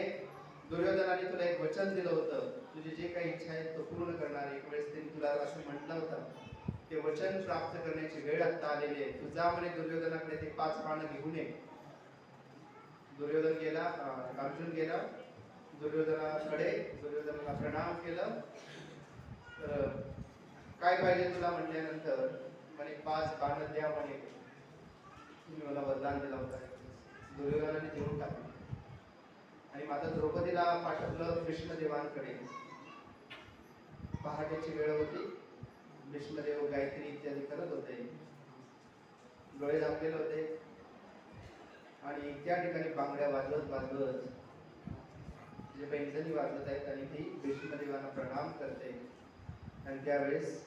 दुर्योधनाने तुला एक वचन दिलं होतं, तुझी जे काही इच्छा आहे तो पूर्ण करणार. एक वेळेस त्यांनी तुला असं म्हटलं होतं, ते वचन प्राप्त करण्याची वेळ आता आलेली आहे. तू जा म्हणे दुर्योधनाकडे ते 5 बाण घेऊन ये. दुर्योधन गेला, अर्जुन गेला दुर्योधनाकडे. दुर्योधनाला प्रणाम केलं. तर काय पाहिजे तुला म्हटल्यानंतर म्हणे 5 बाण द्या म्हणे, तुम्ही मला वरदान दिला होता. दुर्योधनाने देऊन टाकले आणि माता द्रौपदीला पाठवलं भीष्मदेवांकडे. पहाटेची वेळ होती. भीष्मदेव गायत्री इत्यादी करत होते, डोळे झाकलेले होते आणि त्या ठिकाणी बांगड्या वाजवत जे पैंजणी वाजवत आहेत आणि ती भीष्मदेवांना प्रणाम करते. आणि त्यावेळेस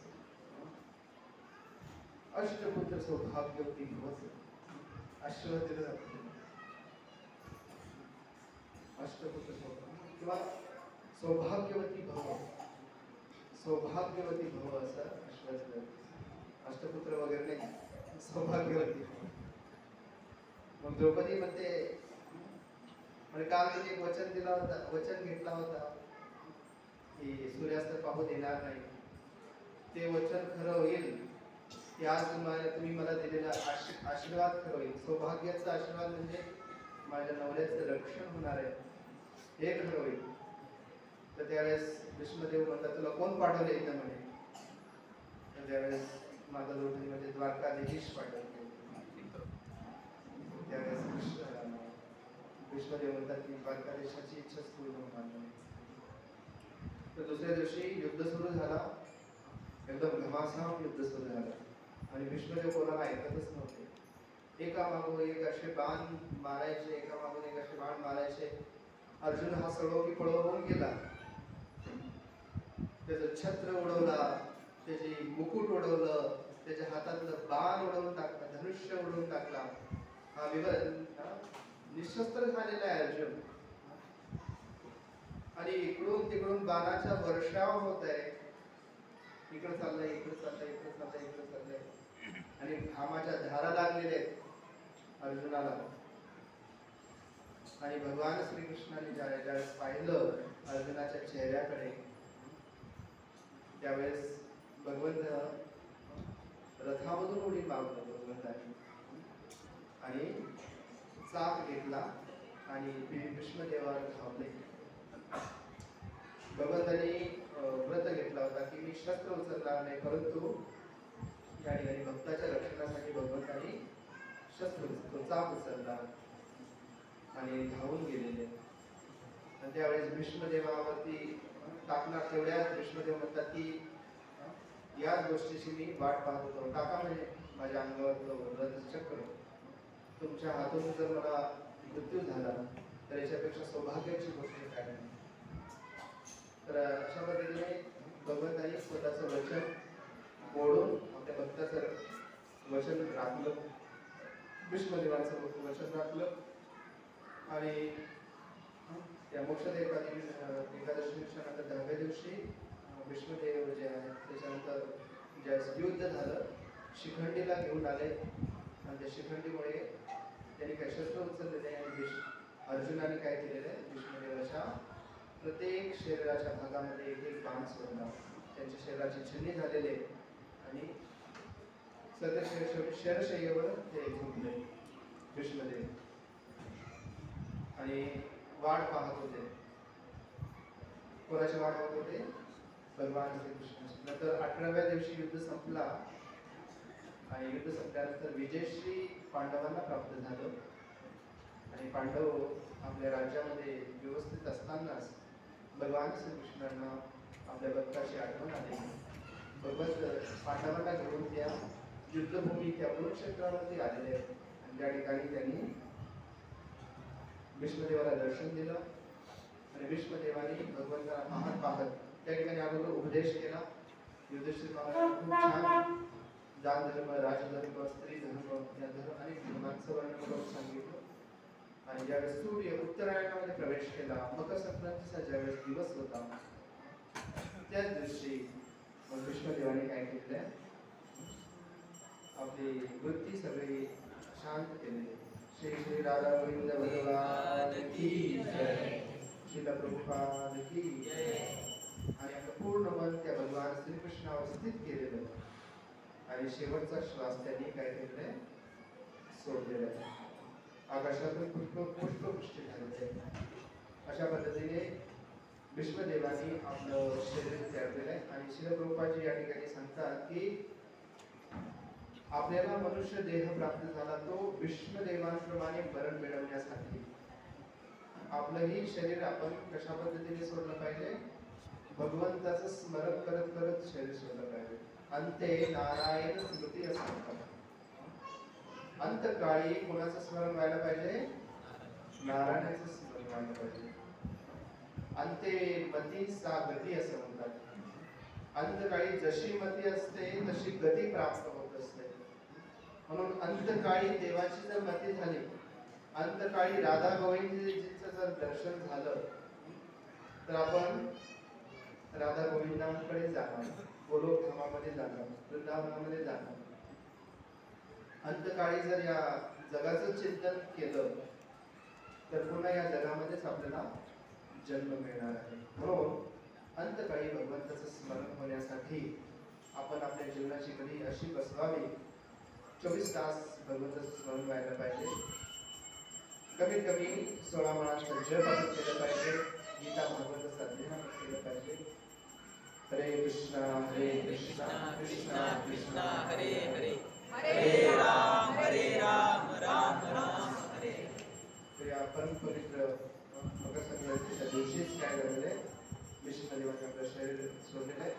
अष्टपुत्र सौभाग्यवती भव अश्वतीला अष्टपुत्र सौभाग्य किंवा सौभाग्यवती भव असं अश्वत. अष्टपुत्र वगैरे नाही, सौभाग्यवती. मग द्रौपदी म्हणते म्हणजे काल मी एक वचन दिला होता, वचन घेतला होता की सूर्यास्त पाहू देणार नाही. ते वचन खरं होईल की आज तुम्ही मला दिलेला आशीर्वाद खरं होईल. सौभाग्याचा आशीर्वाद म्हणजे माझ्या नवऱ्याचं रक्षण होणार आहे, हे खरं होईल. तर त्यावेळेस भीष्मदेव म्हणतात तुला कोण पाठवले इथं म्हणे. तर त्यावेळेस माता द्रौपदी म्हणजे द्वारकाधीश पाठवले. त्यावेळेस भीष्मदेव म्हणतात की द्वारकाधीशाची इच्छाच पूर्ण होणार नाही. तर दुसऱ्या दिवशी युद्ध सुरू झाला. एकदम घमासाम युद्ध सुरू झालं आणि भीष्मदेव कोणाला ऐकतच नव्हते. एका मागून एक असे बाण मारायचे, एका मागून एक असे बाण मारायचे. अर्जुन हा सळो की पळो होऊन गेला. त्याचं छत्र उडवला, त्याचे मुकुट उडवलं, त्याच्या हातातलं बाण उडवून टाकला, धनुष्य उडवून टाकला. हा निशस्त्र झालेला आहे अर्जुन. आणि इकडून तिकडून बाणाचा वर्षाव होत आहे. इकडे चाललंय, इकडे चाललंय, इकडे चाललंय, इकडे चाललंय. आणि घामाच्या धारा लागलेल्या आहेत अर्जुनाला. आणि भगवान श्रीकृष्णाने ज्यावेळेस पाहिलं अर्जुनाच्या चेहऱ्याकडे, त्यावेळेस भगवंत रथामधून उडी मारलं भगवंताने आणि चाक घेतला आणि भीष्मदेवावर धावले. भगवंताने व्रत घेतला होता की मी शस्त्र उचलणार नाही, परंतु या ठिकाणी भक्ताच्या रक्षणासाठी भगवंताने शस्त्र चाक उचलला आणि धावून गेलेले. आणि त्यावेळेस भीष्मदेवावरती टाकणार, तेवढ्यात भीष्मदेव म्हणतात की याच गोष्टीची मी वाट पाहत होतो, टाका म्हणजे माझ्या अंगावर चक्र. तुमच्या हातून जर मला मृत्यू झाला तर याच्यापेक्षा सौभाग्याची गोष्ट काय नाही. तर अशा पद्धतीने भगवंतांनी स्वतःचं वचन मोडून आपल्या भक्ताचं वचन राखलं, भीष्मदेवाचं वचन राखलं. आणि त्या मोक्षद एकादशीच्या नंतर 10व्या दिवशी भीष्मदेव जे आहेत त्याच्यानंतर ज्यावेळेस युद्ध झालं, शिखंडीला घेऊन आले. आणि त्या शिखंडीमुळे त्यांनी काही शस्त्र उचलले नाही. आणि अर्जुनाने काय केलेलं आहे, भीष्मदेवाच्या प्रत्येक शरीराच्या भागामध्ये एक एक बाण सोडला. त्यांच्या शरीराची छन्नी झालेले आणि सध्या शरशय्येवर ते झोपले भीष्मदेव आणि वाट पाहत होते. कोणाची वाट पाहत होते? भगवान श्रीकृष्ण. नंतर 18व्या दिवशी युद्ध संपला आणि युद्ध संपल्यानंतर विजयश्री पांडवांना प्राप्त झालं. आणि पांडव आपल्या राज्यामध्ये व्यवस्थित असतानाच भगवान श्रीकृष्णांना आपल्या भक्ताची आठवण आली. भगवंत पांडवांना घेऊन त्या युद्धभूमी, त्या कुरुक्षेत्रावरती आलेले आहेत. आणि त्या ठिकाणी त्यांनी भीष्मदेवाला दर्शन दिलं. आणि भीष्मदेवाने भगवंताला पाहत त्या ठिकाणी अगोदर उपदेश केला. युधिष्ठिर महाराज खूप छान दान धर्म, राजधर्म, स्त्री धर्म या धर्म आणि धर्मांचं वर्णन करून सांगितलं. आणि ज्यावेळेस सूर्य उत्तरायणामध्ये प्रवेश केला, मकर संक्रांतीचा ज्यावेळेस दिवस होता, त्याच दिवशी भीष्मदेवाने काय केलं, आपली वृत्ती सगळी शांत केली. श्री श्री राधा गोविंद भगवान की जय, श्रील प्रभुपाद की जय. आणि आपलं पूर्ण मन त्या भगवान श्रीकृष्णावर स्थित केलेलं आणि शेवटचा श्वास त्यांनी काय केलंय, सोडलेला आहे. आकाशातून पुष्पवृष्टी झालेली आहे. अशा पद्धतीने भीष्मदेवानी आपलं शरीर त्यागलेलं आहे. आणि श्रील प्रभुपादजी या ठिकाणी सांगतात की आपल्याला मनुष्य देह प्राप्त झाला तो भीष्मदेवांप्रमाणे मरण मिळवण्यासाठी. आपलंही शरीर आपण कशा पद्धतीने सोडलं पाहिजे, भगवंताचं स्मरण करत करत शरीर सोडलं पाहिजे. अंते नारायण स्मृती असं म्हणतात. अंतकाळी कोणाचं स्मरण व्हायला पाहिजे, नारायणाचं स्मरण व्हायला पाहिजे. अंते मती सा गती असं म्हणतात. अंतकाळी जशी मती असते तशी गती प्राप्त होत असते. म्हणून अंतकाळी देवाची जर मती झाली, अंतकाळी राधा गोविंदजींचं जर दर्शन झालं तर आपण राधा गोविंदांकडे जाणार, गोलोक धामामध्ये जाणार, वृंदावनामध्ये जाणार. अंतकाळी जर या जगाचं चिंतन केलं तर पुन्हा या जगामध्येच आपल्याला जन्म मिळणार आहे. म्हणून अंतकाळी भगवंताचं स्मरण होण्यासाठी आपण आपल्या जीवनाची कधी अशी बसवावी, 24 तास भगवंताचं स्मरण व्हायला पाहिजे. कमीत कमी 16 माळांचं जप आपण केलं पाहिजे. गीता भागवताचं अध्ययन केलं पाहिजे. हरे कृष्णा कृष्णा कृष्णा हरे हरे, हरे राम राम राम हरे. तर या परमपवित्र मकर संक्रांतीच्या दिवशीच काय झालेलं आहे, भीष्मदेवाने आपलं शरीर सोडलेलं आहे.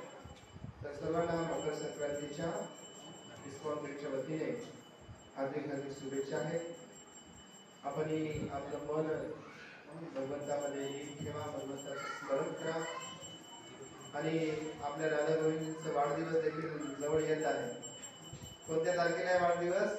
तर सर्वांना मकर संक्रांतीच्या इस्कॉन ग्रुपच्या वतीने हार्दिक हार्दिक शुभेच्छा आहेत. आपण आपलं मन भगवंतामध्ये ठेवा, भगवंताचं स्मरण करा आणि आपल्या राधा गोविंदचा वाढदिवस देखील जवळ येत आहे. कोणत्या तारखेला आहे वाढदिवस?